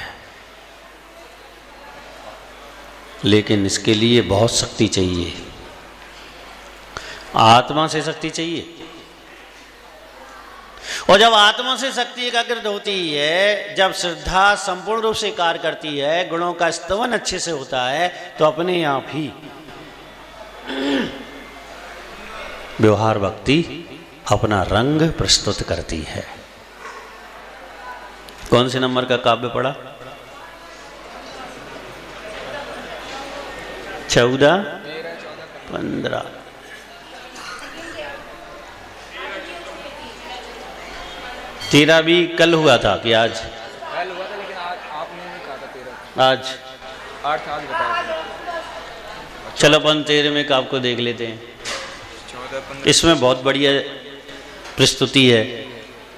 लेकिन इसके लिए बहुत शक्ति चाहिए, आत्मा से शक्ति चाहिए। और जब आत्मा से शक्ति एकाग्रित होती है, जब श्रद्धा संपूर्ण रूप से कार्य करती है, गुणों का स्तवन अच्छे से होता है, तो अपने आप ही व्यवहार भक्ति अपना रंग प्रस्तुत करती है। कौन से नंबर का काव्य पढ़ा? 14, 15। तेरा भी कल हुआ था कि आज? कल हुआ था, लेकिन आज आपने नहीं कहा था 13। आज 8 आज बताया। चलो अपन 13 में काव्य को देख लेते हैं। 14, 15। इसमें बहुत बढ़िया प्रस्तुति है।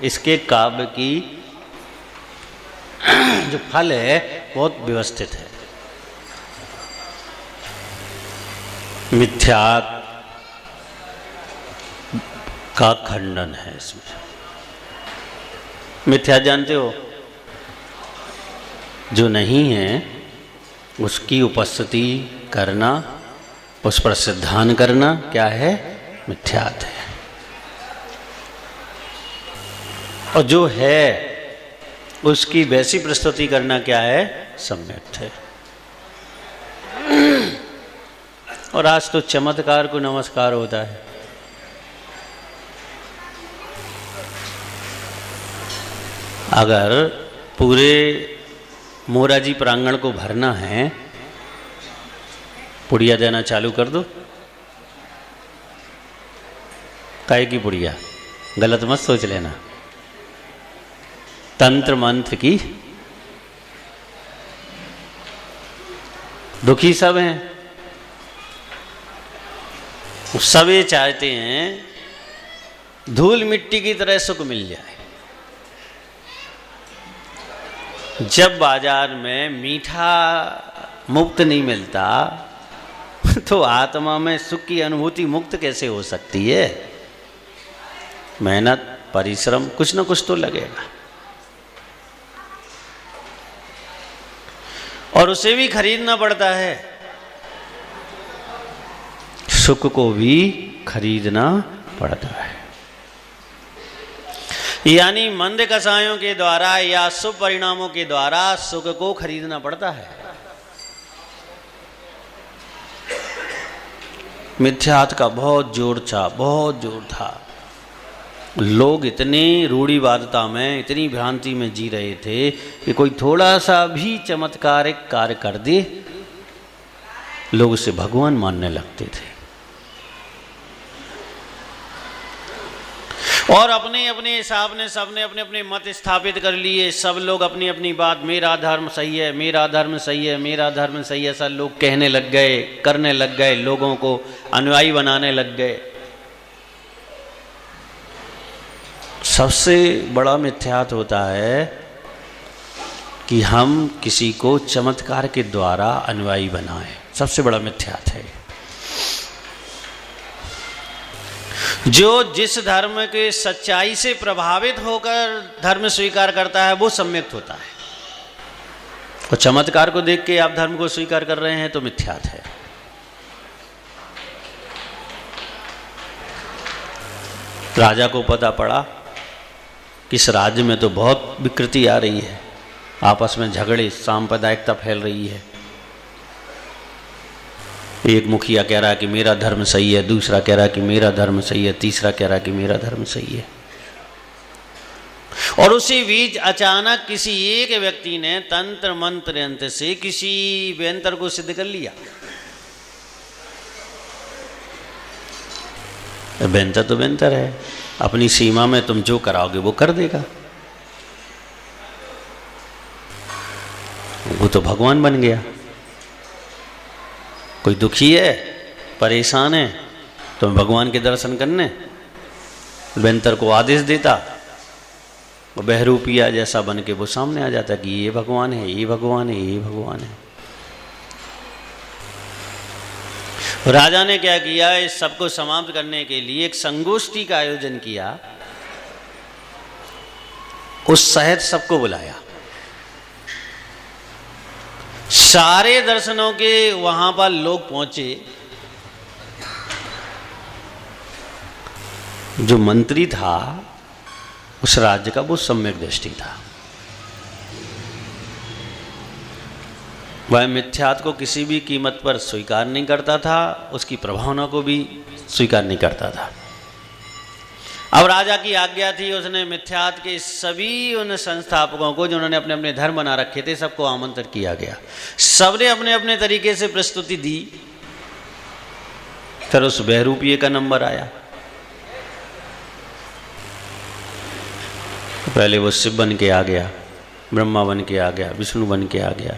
इसके काव्य की जो फल है बहुत व्यवस्थित है। मिथ्या का खंडन है इसमें। मिथ्या जानते हो? जो नहीं है उसकी उपस्थिति करना, उस पर सिद्धांत करना क्या है? मिथ्यात है। और जो है उसकी वैसी प्रस्तुति करना क्या है? सम्यक है। और आज तो चमत्कार को नमस्कार होता है। अगर पूरे मोराजी प्रांगण को भरना है पुड़िया देना चालू कर दो। काय की पुड़िया? गलत मत सोच लेना, तंत्र मंत्र की। दुखी सब हैं, सब ये चाहते हैं धूल मिट्टी की तरह सुख मिल जाए। जब बाजार में मीठा मुफ्त नहीं मिलता तो आत्मा में सुख की अनुभूति मुक्त कैसे हो सकती है? मेहनत परिश्रम कुछ ना कुछ तो लगेगा, और उसे भी खरीदना पड़ता है। सुख को भी खरीदना पड़ता है, यानी मंद कसायों के द्वारा या शुभ परिणामों के द्वारा सुख को खरीदना पड़ता है। मिथ्यात्व का बहुत जोर था, बहुत जोर था। लोग इतने रूढ़िवादिता में, इतनी भ्रांति में जी रहे थे कि कोई थोड़ा सा भी चमत्कारिक कार्य कर दे, लोग उसे भगवान मानने लगते थे। और अपने अपने हिसाब ने सबने अपने अपने मत स्थापित कर लिए। सब लोग अपनी अपनी बात, मेरा धर्म सही है, मेरा धर्म सही है, मेरा धर्म सही है, सब लोग कहने लग गए, करने लग गए, लोगों को अनुयायी बनाने लग गए। सबसे बड़ा मिथ्यात्व होता है कि हम किसी को चमत्कार के द्वारा अनुयायी बनाएं। सबसे बड़ा मिथ्यात्व है। जो जिस धर्म के सच्चाई से प्रभावित होकर धर्म स्वीकार करता है वो सम्यक्त होता है, और चमत्कार को देख के आप धर्म को स्वीकार कर रहे हैं तो मिथ्यात्व है। राजा को पता पड़ा कि इस राज्य में तो बहुत विकृति आ रही है, आपस में झगड़े, सांप्रदायिकता फैल रही है। एक मुखिया कह रहा है कि मेरा धर्म सही है, दूसरा कह रहा है कि मेरा धर्म सही है, तीसरा कह रहा है कि मेरा धर्म सही है। और उसी बीच अचानक किसी एक व्यक्ति ने तंत्र मंत्र यंत्र से किसी व्यंतर को सिद्ध कर लिया। व्यंतर तो व्यंतर है, अपनी सीमा में तुम जो कराओगे वो कर देगा। वो तो भगवान बन गया। कोई दुखी है, परेशान है, तो भगवान के दर्शन करने व्यंतर को आदेश देता, वो बहरूपिया जैसा बन के वो सामने आ जाता कि ये भगवान है, ये भगवान है, ये भगवान है। राजा ने क्या किया, इस सबको समाप्त करने के लिए एक संगोष्ठी का आयोजन किया। उस शहर सबको बुलाया, सारे दर्शनों के वहां पर लोग पहुंचे। जो मंत्री था उस राज्य का वो सम्यक दृष्टि था। वह मिथ्यात्व को किसी भी कीमत पर स्वीकार नहीं करता था, उसकी प्रभावना को भी स्वीकार नहीं करता था। अब राजा की आज्ञा थी, उसने मिथ्यात्व के सभी उन संस्थापकों को जिन्होंने अपने अपने धर्म बना रखे थे सबको आमंत्रित किया गया। सबने अपने अपने तरीके से प्रस्तुति दी। फिर उस बहरूपिये का नंबर आया। पहले वो शिव बन के आ गया, ब्रह्मा बन के आ गया, विष्णु बन के आ गया,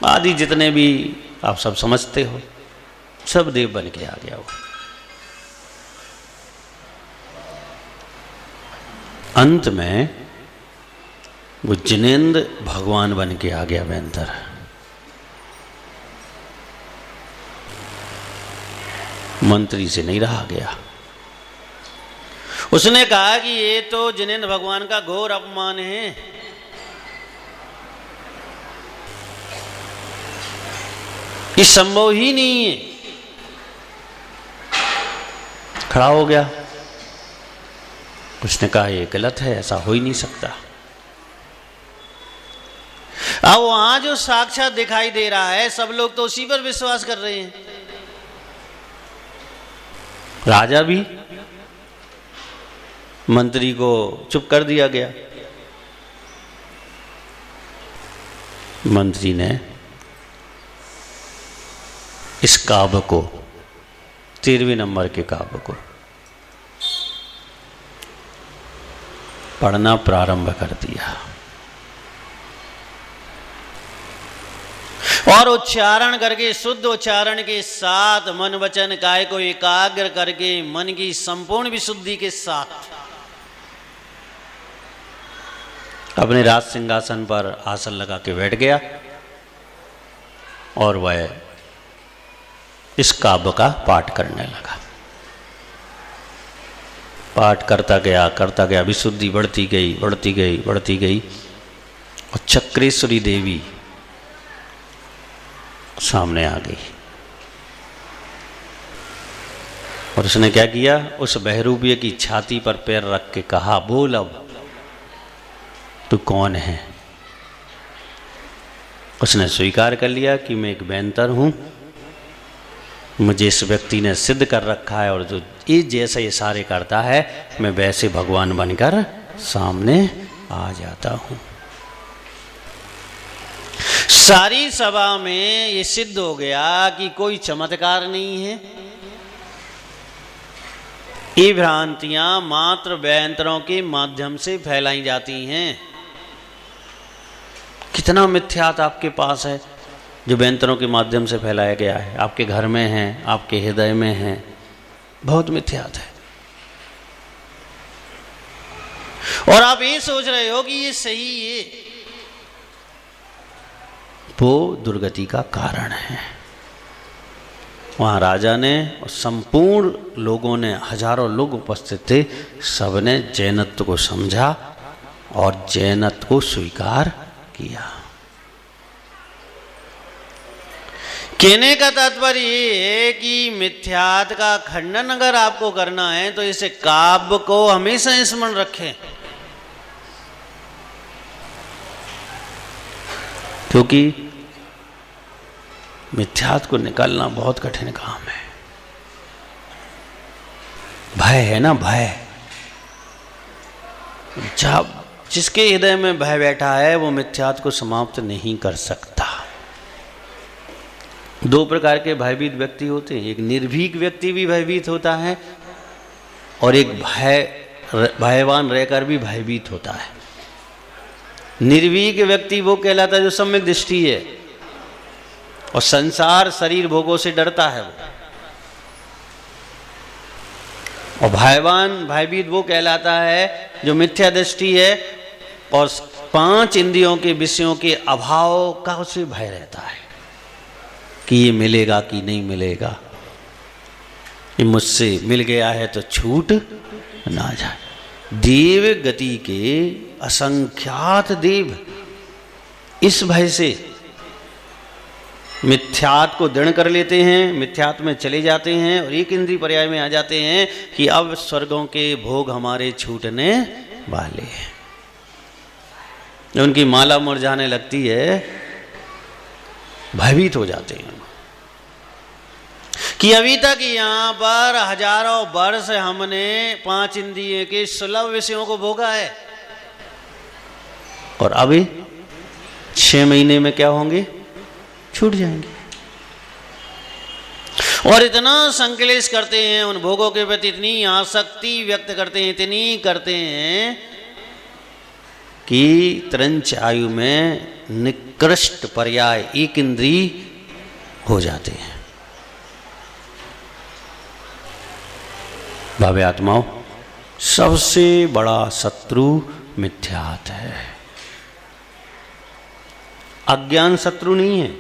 आदि जितने भी आप सब समझते हो, सब देव बन के आ गया। वो अंत में वो जिनेंद्र भगवान बन के आ गया व्यंतर। मंत्री से नहीं रहा गया। उसने कहा कि ये तो जिनेंद्र भगवान का घोर अपमान है। ये संभव ही नहीं है। खड़ा हो गया, उसने कहा ये गलत है, ऐसा हो ही नहीं सकता। अब वहां जो साक्षात दिखाई दे रहा है सब लोग तो उसी पर विश्वास कर रहे हैं। राजा भी, मंत्री को चुप कर दिया गया। मंत्री ने इस काव्य को, 13वें नंबर के काव्य को पढ़ना प्रारंभ कर दिया और उच्चारण करके, शुद्ध उच्चारण के साथ मन वचन काय को एकाग्र करके मन की संपूर्ण विशुद्धि के साथ अपने राज सिंहासन पर आसन लगा के बैठ गया और वह इस काव्य का पाठ करने लगा। पाठ करता गया, विशुद्धि बढ़ती गई, बढ़ती गई, बढ़ती गई और चक्रेश्वरी देवी सामने आ गई और उसने क्या किया, उस बहरूपिये की छाती पर पैर रख के कहा, बोल अब तू कौन है। उसने स्वीकार कर लिया कि मैं एक बेंतर हूं, मुझे इस व्यक्ति ने सिद्ध कर रखा है और जो ये जैसे इशारे करता है मैं वैसे भगवान बनकर सामने आ जाता हूं। सारी सभा में ये सिद्ध हो गया कि कोई चमत्कार नहीं है, ये भ्रांतियां मात्र बेंतरों के माध्यम से फैलाई जाती हैं। कितना मिथ्यात आपके पास है जो बेंतरों के माध्यम से फैलाया गया है, आपके घर में है, आपके हृदय में है, बहुत मिथ्यात है। और आप ये सोच रहे हो कि ये सही है, वो दुर्गति का कारण है। वहां राजा ने और संपूर्ण लोगों ने, हजारों लोग उपस्थित थे, सबने जैनत्व को समझा और जैनत्व को स्वीकार किया। कहने का तात्पर्य ये है कि मिथ्यात का खंडन अगर आपको करना है तो इस काव्य को हमेशा स्मरण रखें, क्योंकि मिथ्यात को निकालना बहुत कठिन काम है। भय है ना, भय, जब जिसके हृदय में भय बैठा है वो मिथ्यात को समाप्त नहीं कर सकता। दो प्रकार के भयभीत व्यक्ति होते हैं, एक निर्भीक व्यक्ति भी भयभीत होता है और एक भयवान रहकर भी भयभीत होता है। निर्भीक व्यक्ति वो कहलाता है जो सम्यक दृष्टि है और संसार शरीर भोगों से डरता है वो। और भयभीत वो कहलाता है जो मिथ्या दृष्टि है और 5 इंद्रियों के विषयों के अभाव का उसे भय रहता है कि ये मिलेगा कि नहीं मिलेगा, ये मुझसे मिल गया है तो छूट ना जाए। देव गति के असंख्यात देव इस भय से मिथ्यात को दृढ़ कर लेते हैं, मिथ्यात में चले जाते हैं और एक इंद्रिय पर्याय में आ जाते हैं कि अब स्वर्गों के भोग हमारे छूटने वाले हैं। जब उनकी माला मुरझाने लगती है भयभीत हो जाते हैं कि अभी तक यहाँ पर हजारों वर्ष हमने 5 इंद्रियों के सुलभ विषयों को भोगा है और अभी 6 महीने में क्या होंगे, छूट जाएंगे। और इतना संकलेश करते हैं उन भोगों के प्रति, इतनी आसक्ति व्यक्त करते हैं, इतनी करते हैं कि त्रंच आयु में निकृष्ट पर्याय एक इंद्रिय हो जाते हैं। भावे आत्माओं, सबसे बड़ा शत्रु मिथ्यात है, अज्ञान शत्रु नहीं है।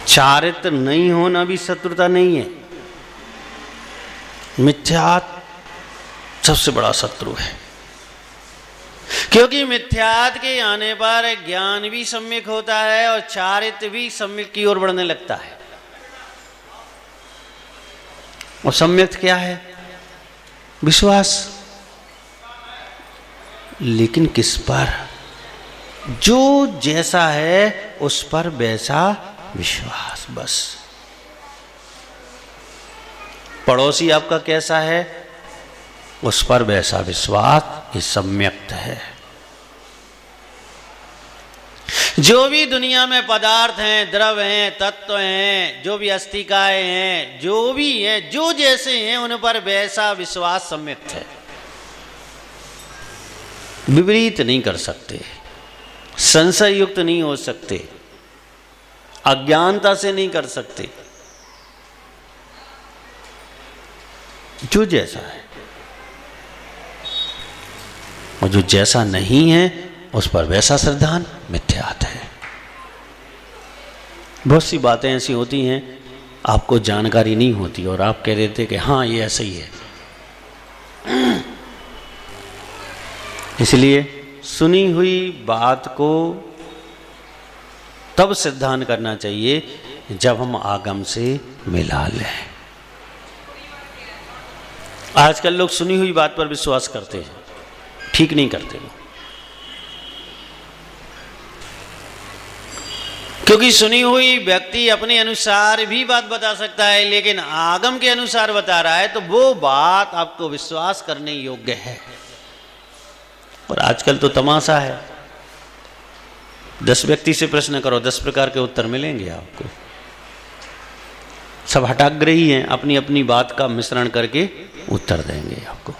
चारित्र नहीं होना भी शत्रुता नहीं है, मिथ्यात सबसे बड़ा शत्रु है। क्योंकि मिथ्यात के आने पर ज्ञान भी सम्यक होता है और चारित्र भी सम्यक की ओर बढ़ने लगता है। और सम्यक क्या है? विश्वास। लेकिन किस पर? जो जैसा है उस पर वैसा विश्वास, बस। पड़ोसी आपका कैसा है उस पर वैसा विश्वास, ये सम्यक्त है। जो भी दुनिया में पदार्थ हैं, द्रव हैं, तत्व हैं, जो भी अस्तिकाएं हैं, जो भी हैं, जो जैसे हैं, उन पर वैसा विश्वास सम्यक्त है। विपरीत नहीं कर सकते, संशय युक्त नहीं हो सकते, अज्ञानता से नहीं कर सकते। जो जैसा है और जो जैसा नहीं है उस पर वैसा श्रद्धान मिथ्यात है। बहुत सी बातें ऐसी होती हैं आपको जानकारी नहीं होती और आप कह देते कि हाँ ये ऐसा ही है। इसलिए सुनी हुई बात को तब सिद्धांत करना चाहिए जब हम आगम से मिला लें। आजकल लोग सुनी हुई बात पर विश्वास करते हैं, ठीक नहीं करते लोग, क्योंकि सुनी हुई व्यक्ति अपने अनुसार भी बात बता सकता है, लेकिन आगम के अनुसार बता रहा है तो वो बात आपको विश्वास करने योग्य है। और आजकल तो तमाशा है, 10 व्यक्ति से प्रश्न करो 10 प्रकार के उत्तर मिलेंगे आपको। सब हठाग्रही हैं, अपनी अपनी बात का मिश्रण करके उत्तर देंगे आपको।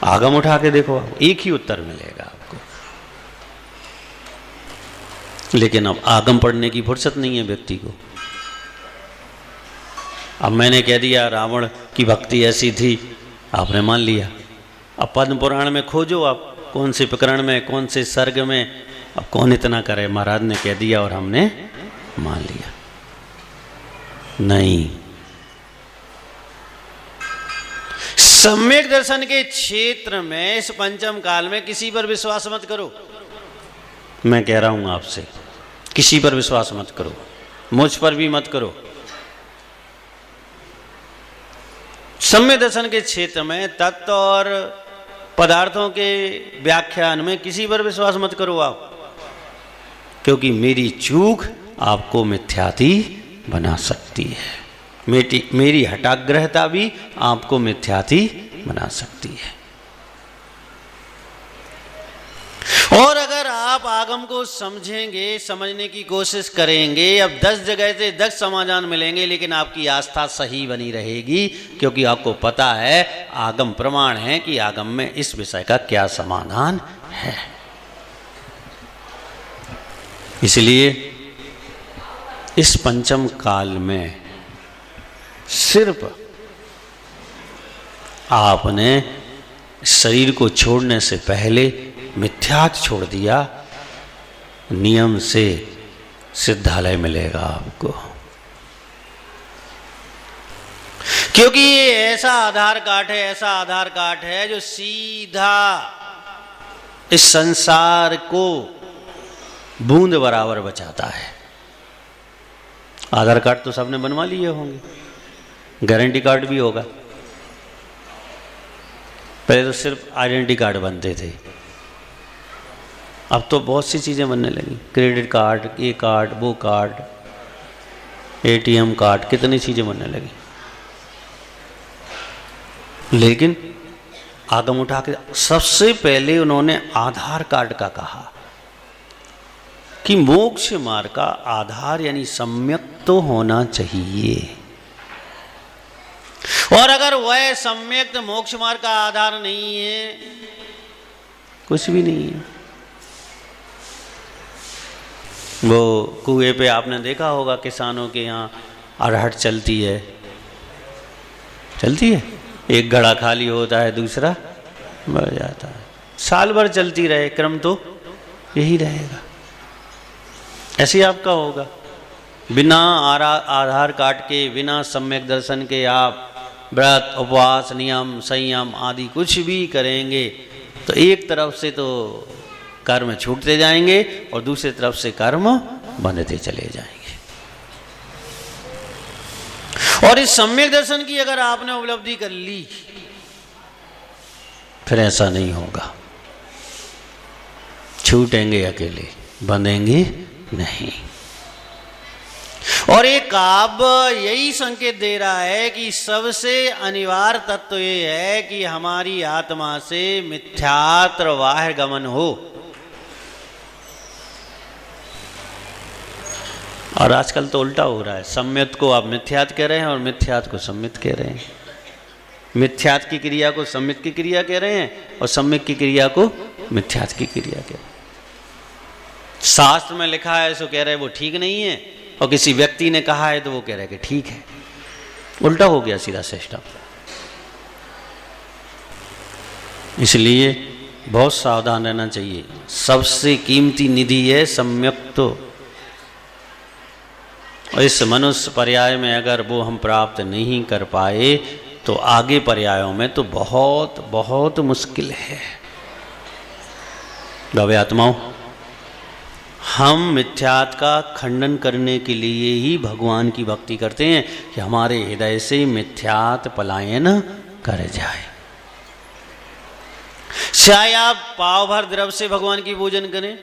आगम उठा के देखो, एक ही उत्तर मिलेगा आपको। लेकिन अब आगम पढ़ने की फुर्सत नहीं है व्यक्ति को। अब मैंने कह दिया रावण की भक्ति ऐसी थी, आपने मान लिया। अब पद्म पुराण में खोजो आप, कौन से प्रकरण में, कौन से सर्ग में, अब कौन इतना करे। महाराज ने कह दिया और हमने मान लिया। नहीं, सम्यक दर्शन के क्षेत्र में इस पंचम काल में किसी पर विश्वास मत करो। मैं कह रहा हूं आपसे, किसी पर विश्वास मत करो, मुझ पर भी मत करो। सम्यक दर्शन के क्षेत्र में तत्व और पदार्थों के व्याख्यान में किसी पर विश्वास मत करो आप, क्योंकि मेरी चूक आपको मिथ्याती बना सकती है। मेरी हठाग्रहता भी आपको मिथ्याती बना सकती है। और अगर आप आगम को समझेंगे, समझने की कोशिश करेंगे, अब 10 जगह से 10 समाधान मिलेंगे, लेकिन आपकी आस्था सही बनी रहेगी, क्योंकि आपको पता है आगम प्रमाण है कि आगम में इस विषय का क्या समाधान है। इसलिए इस पंचम काल में सिर्फ आपने शरीर को छोड़ने से पहले मिथ्यात छोड़ दिया, नियम से सिद्धालय मिलेगा आपको। क्योंकि ये ऐसा आधार कार्ड है, ऐसा आधार कार्ड है जो सीधा इस संसार को बूंद बराबर बचाता है। आधार कार्ड तो सबने बनवा लिए होंगे, गारंटी कार्ड भी होगा। पहले तो सिर्फ आइडेंटिटी कार्ड बनते थे, अब तो बहुत सी चीज़ें बनने लगी। क्रेडिट कार्ड, ये कार्ड, वो कार्ड, एटीएम कार्ड, कितनी चीज़ें बनने लगी। लेकिन आगम उठा के सबसे पहले उन्होंने आधार कार्ड का कहा कि मोक्ष मार्ग का आधार यानी सम्यक तो होना चाहिए। और अगर वह सम्यक मोक्ष मार्ग का आधार नहीं है, कुछ भी नहीं है। वो कुएं पे आपने देखा होगा किसानों के यहाँ अरहर चलती है, एक घड़ा खाली होता है, दूसरा बढ़ जाता है, साल भर चलती रहे, क्रम तो यही रहेगा। ऐसे आपका होगा। बिना आधार कार्ड के, बिना सम्यक दर्शन के आप व्रत, उपवास, नियम, संयम आदि कुछ भी करेंगे तो एक तरफ से तो कर्म छूटते जाएंगे और दूसरी तरफ से कर्म बनते चले जाएंगे। और इस सम्यक दर्शन की अगर आपने उपलब्धि कर ली, फिर ऐसा नहीं होगा, छूटेंगे अकेले, बंधेंगे नहीं। और एक काव्य यही संकेत दे रहा है कि सबसे अनिवार्य तत्व ये है कि हमारी आत्मा से मिथ्यात्व बाह्य गमन हो। और आजकल तो उल्टा हो रहा है, सम्यक को आप मिथ्यात कह रहे हैं और मिथ्यात को सम्यक कह रहे हैं। मिथ्यात की क्रिया को सम्यक की क्रिया कह रहे हैं और सम्यक की क्रिया को मिथ्यात की क्रिया कह रहे हैं। शास्त्र में लिखा है सो कह रहे हैं वो ठीक नहीं है, और किसी व्यक्ति ने कहा है तो वो कह रहे हैं कि ठीक है। उल्टा हो गया सीधा सिस्टम। इसलिए बहुत सावधान रहना चाहिए। सबसे कीमती निधि है सम्यक। तो इस मनुष्य पर्याय में अगर वो हम प्राप्त नहीं कर पाए तो आगे पर्यायों में तो बहुत बहुत मुश्किल है। गवे आत्माओं, हम मिथ्यात का खंडन करने के लिए ही भगवान की भक्ति करते हैं कि हमारे हृदय से मिथ्यात पलायन कर जाए। चाहे आप पाव भर द्रव्य से भगवान की पूजन करें,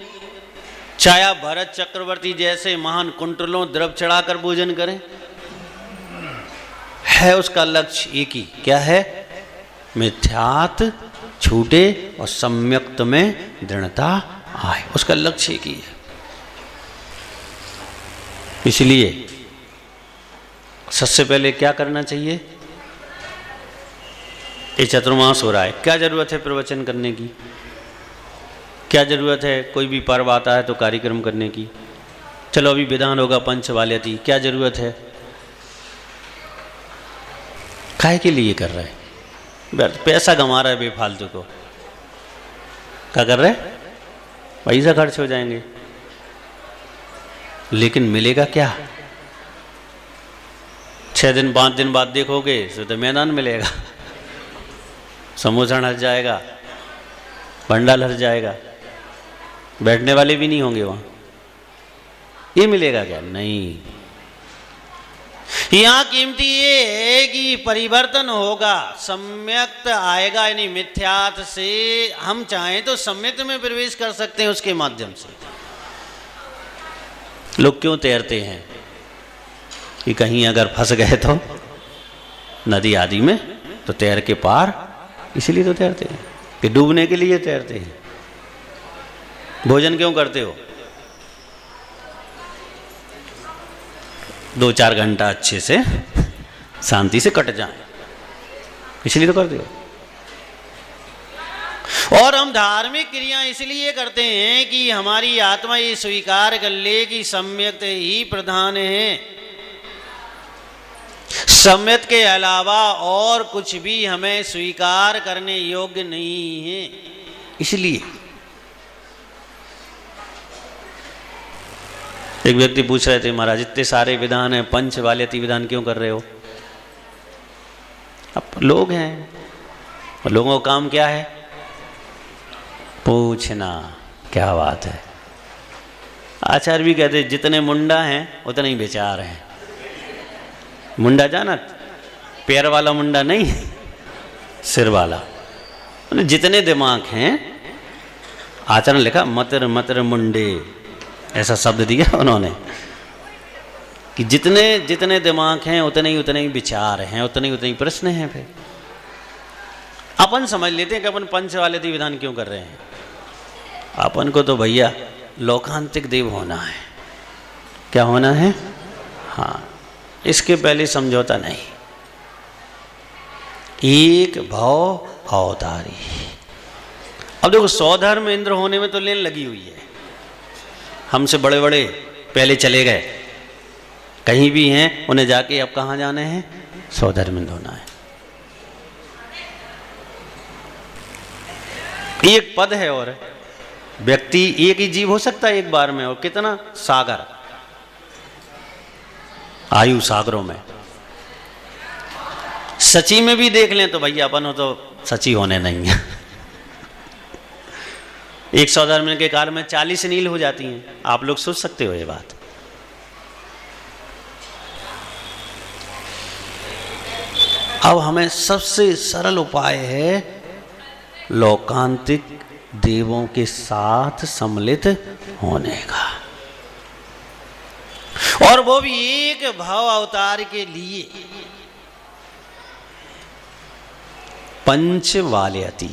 चाहे आप भरत चक्रवर्ती जैसे महान कुंटलों द्रव्य चढ़ाकर पूजन करें, है उसका लक्ष्य एक ही। क्या है? मिथ्यात छूटे और सम्यक्त में दृढ़ता आए। उसका लक्ष्य एक ही है। इसलिए सबसे पहले क्या करना चाहिए? ये चतुर्मास हो रहा है, क्या जरूरत है प्रवचन करने की? क्या जरूरत है कोई भी पर्व आता है तो कार्यक्रम करने की? चलो अभी विधान होगा पंचवाल्यती, क्या जरूरत है? काहे के लिए कर रहे हैं? पैसा कमा रहा है बेफालतू को। क्या कर रहे हैं? पैसा खर्च हो जाएंगे, लेकिन मिलेगा क्या? 6 दिन 5 दिन बाद देखोगे तो मैदान मिलेगा, समोसा हट जाएगा, पंडाल हट जाएगा, बैठने वाले भी नहीं होंगे वहां। ये मिलेगा क्या? नहीं। यहां कीमती ये है कि परिवर्तन होगा, सम्यक्त आएगा। यानी मिथ्यात से हम चाहें तो सम्यक्त में प्रवेश कर सकते हैं उसके माध्यम से। लोग क्यों तैरते हैं? कि कहीं अगर फंस गए तो नदी आदि में तो तैर के पार, इसलिए तो तैरते हैं कि डूबने के लिए तैरते हैं। भोजन क्यों करते हो? 2-4 घंटा अच्छे से शांति से कट जाए, इसलिए तो करते हो। और हम धार्मिक क्रिया इसलिए करते हैं कि हमारी आत्मा ये स्वीकार कर ले कि सम्यक ही प्रधान है, सम्यक के अलावा और कुछ भी हमें स्वीकार करने योग्य नहीं है। इसलिए एक व्यक्ति पूछ रहे थे, महाराज इतने सारे विधान हैं, पंचवाल्यती विधान क्यों कर रहे हो? अब लोग हैं, लोगों का काम क्या है? पूछना। क्या बात है? आचार्य भी कहते जितने मुंडा हैं उतने ही विचार हैं। मुंडा जाना, पैर वाला मुंडा नहीं, सिर वाला। जितने दिमाग हैं, आचार्य ने लिखा मतर मतर मुंडे, ऐसा शब्द दिया उन्होंने कि जितने जितने दिमाग हैं उतने ही विचार हैं, उतने ही प्रश्न हैं। फिर अपन समझ लेते हैं कि अपन पंचवाल्यती विधान क्यों कर रहे हैं। अपन को तो भैया लोकांतिक देव होना है। क्या होना है? हाँ, इसके पहले समझौता नहीं। एक भाव अवतारी। अब देखो, स्वधर्म इंद्र होने में तो लेन लगी हुई है। हमसे बड़े बड़े पहले चले गए, कहीं भी हैं, उन्हें जाके अब कहाँ जाने हैं? स्वधर्म इंद्र होना है। एक पद है और व्यक्ति एक ही जीव हो सकता है एक बार में, और कितना सागर, आयु सागरों में। सची में भी देख लें तो भैया अपन हो तो सची होने नहीं है। एक स्वधर्म के काल में 40 नील हो जाती हैं। आप लोग सोच सकते हो ये बात? अब हमें सबसे सरल उपाय है लोकांतिक देवों के साथ सम्मिलित होने का, और वो भी एक भाव अवतार के लिए। पंचवाल्यती।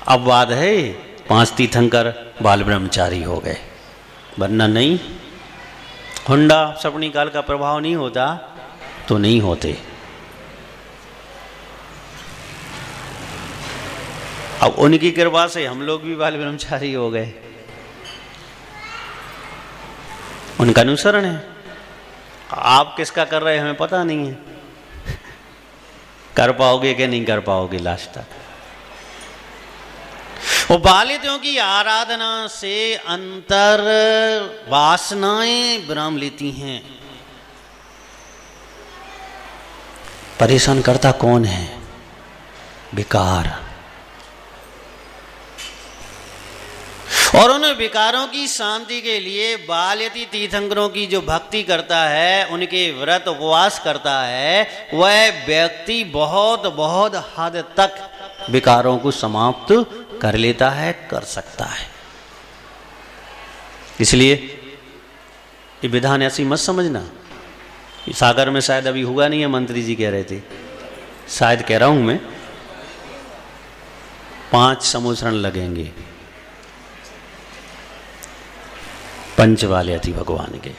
अब बात है 5 तीर्थंकर बाल ब्रह्मचारी हो गए, वरना नहीं। हुंडा सपनी काल का प्रभाव नहीं होता तो नहीं होते। अब उनकी कृपा से हम लोग भी बाल ब्रह्मचारी हो गए, उनका अनुसरण है। आप किसका कर रहे हैं हमें पता नहीं है, कर पाओगे कि नहीं कर पाओगे लास्ट तक। वो बालियों की आराधना से अंतर वासनाएं विराम लेती हैं। परेशान करता कौन है? विकार। और उन विकारों की शांति के लिए बालयती तीर्थंकरों की जो भक्ति करता है, उनके व्रत उपवास करता है, वह व्यक्ति बहुत बहुत हद तक विकारों को समाप्त कर लेता है, कर सकता है। इसलिए ये विधान ऐसी मत समझना। सागर में शायद अभी हुआ नहीं है, मंत्री जी कह रहे थे, शायद कह रहा हूं मैं, 5 समुद्रण लगेंगे पंचवालयती भगवान के।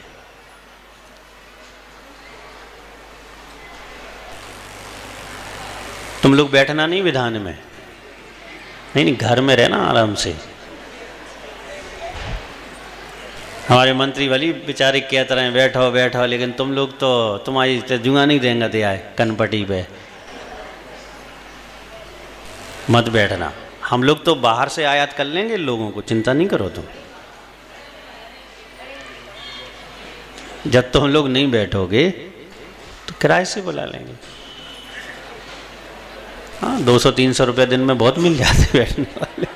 तुम लोग बैठना नहीं विधान में, नहीं, घर में रहना आराम से। हमारे मंत्री वाली बेचारे कहते रहे बैठो बैठो, लेकिन तुम लोग तो तुम्हारी जुआ नहीं देंगे ते आए कनपटी पे, मत बैठना। हम लोग तो बाहर से आयात कर लेंगे लोगों को, चिंता नहीं करो तुम। जब तुम लोग नहीं बैठोगे तो किराए से बुला लेंगे। हाँ, 200-300 रुपये दिन में बहुत मिल जाते बैठने वाले।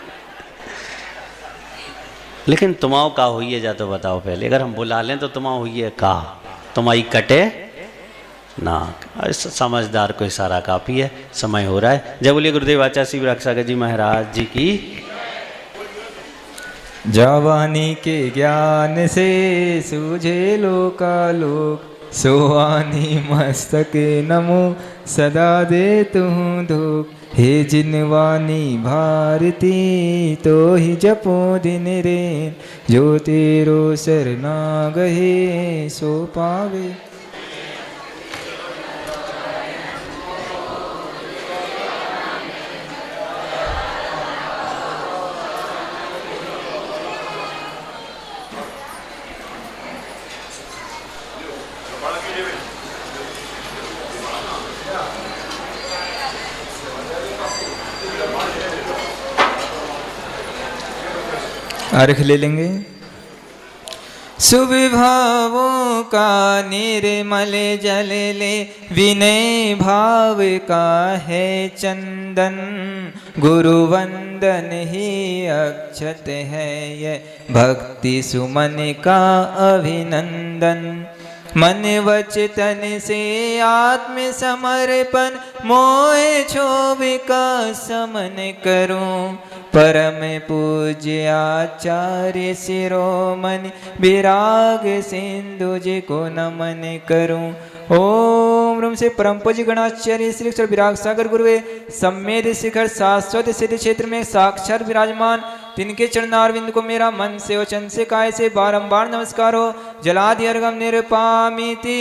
लेकिन तुम्हाओ का हुई है, जा तो बताओ पहले। अगर हम बुला लें तो तुम्हाओ हुई है का, तुम्हारी कटे ना। समझदार को इशारा काफी है। समय हो रहा है। जय बोलिए गुरुदेव आचार्य श्री विराट जी महाराज जी की। जवानी के ज्ञान से सूझे लोकालोक, सोआनी मस्तक नमो सदा दे तुम धूप। हे जिनवानी भारती तो ही जपो दिन रे, जो तेरो शरणागहे सो पावे। अर्घ ले लेंगे। सुविभावों का निर्मल जल ले, विनय भाव का है चंदन। गुरु वंदन ही अक्षत है, ये भक्ति सुमन का अभिनंदन। मन वचन से आत्म समर्पण, मोह क्षोभ का समन करूं। परम पूज्य आचार्य शिरोमणि, विराग सिंधु जी को नमन करूं। ओम रूम से परम पूज्य गणाचार्य श्री अक्षर विराग सागर गुरुवे, सम्मेद शिखर शाश्वत सिद्ध क्षेत्र में साक्षात विराजमान, तिनके चरणारविंद को मेरा मन से वचन से काय से बारंबार नमस्कार हो। जलादि अर्घम निरपामिति।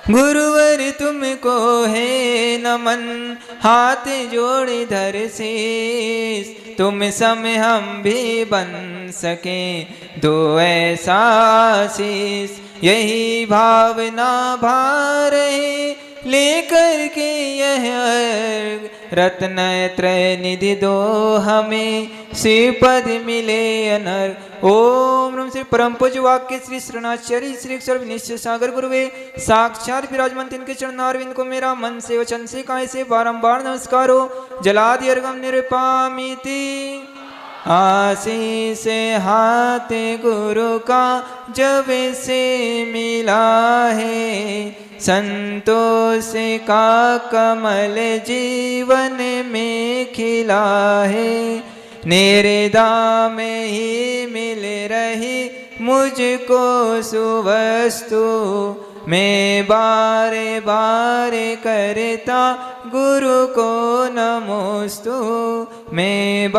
गुरुवर तुमको है नमन, हाथ जोड़े धर शीस। तुम सम हम भी बन सके, दो ऐसा आशीष। यही भावना भार है, लेकर के यह अर्घ। रत्न त्रय निधि दो हमें, श्रीपद मिले अनर्घ। ओम नमः श्री परम पूज्य वाक्य श्री शरणाचार्य श्री अक्षर निश्चय सागर गुरुवे, साक्षात विराजमान तिनके चरणारविंद को मेरा मन से वचन से काय से बारंबार नमस्कार हो। जलादि अर्घम निरपामिति। आशीष हाथ गुरु का जब से मिला है, संतोष का कमल जीवन में खिला है। निर्दा में ही मिल रही मुझको सुवस्तु, मैं बारे बारे करता गुरु को नमोस्तु। मैं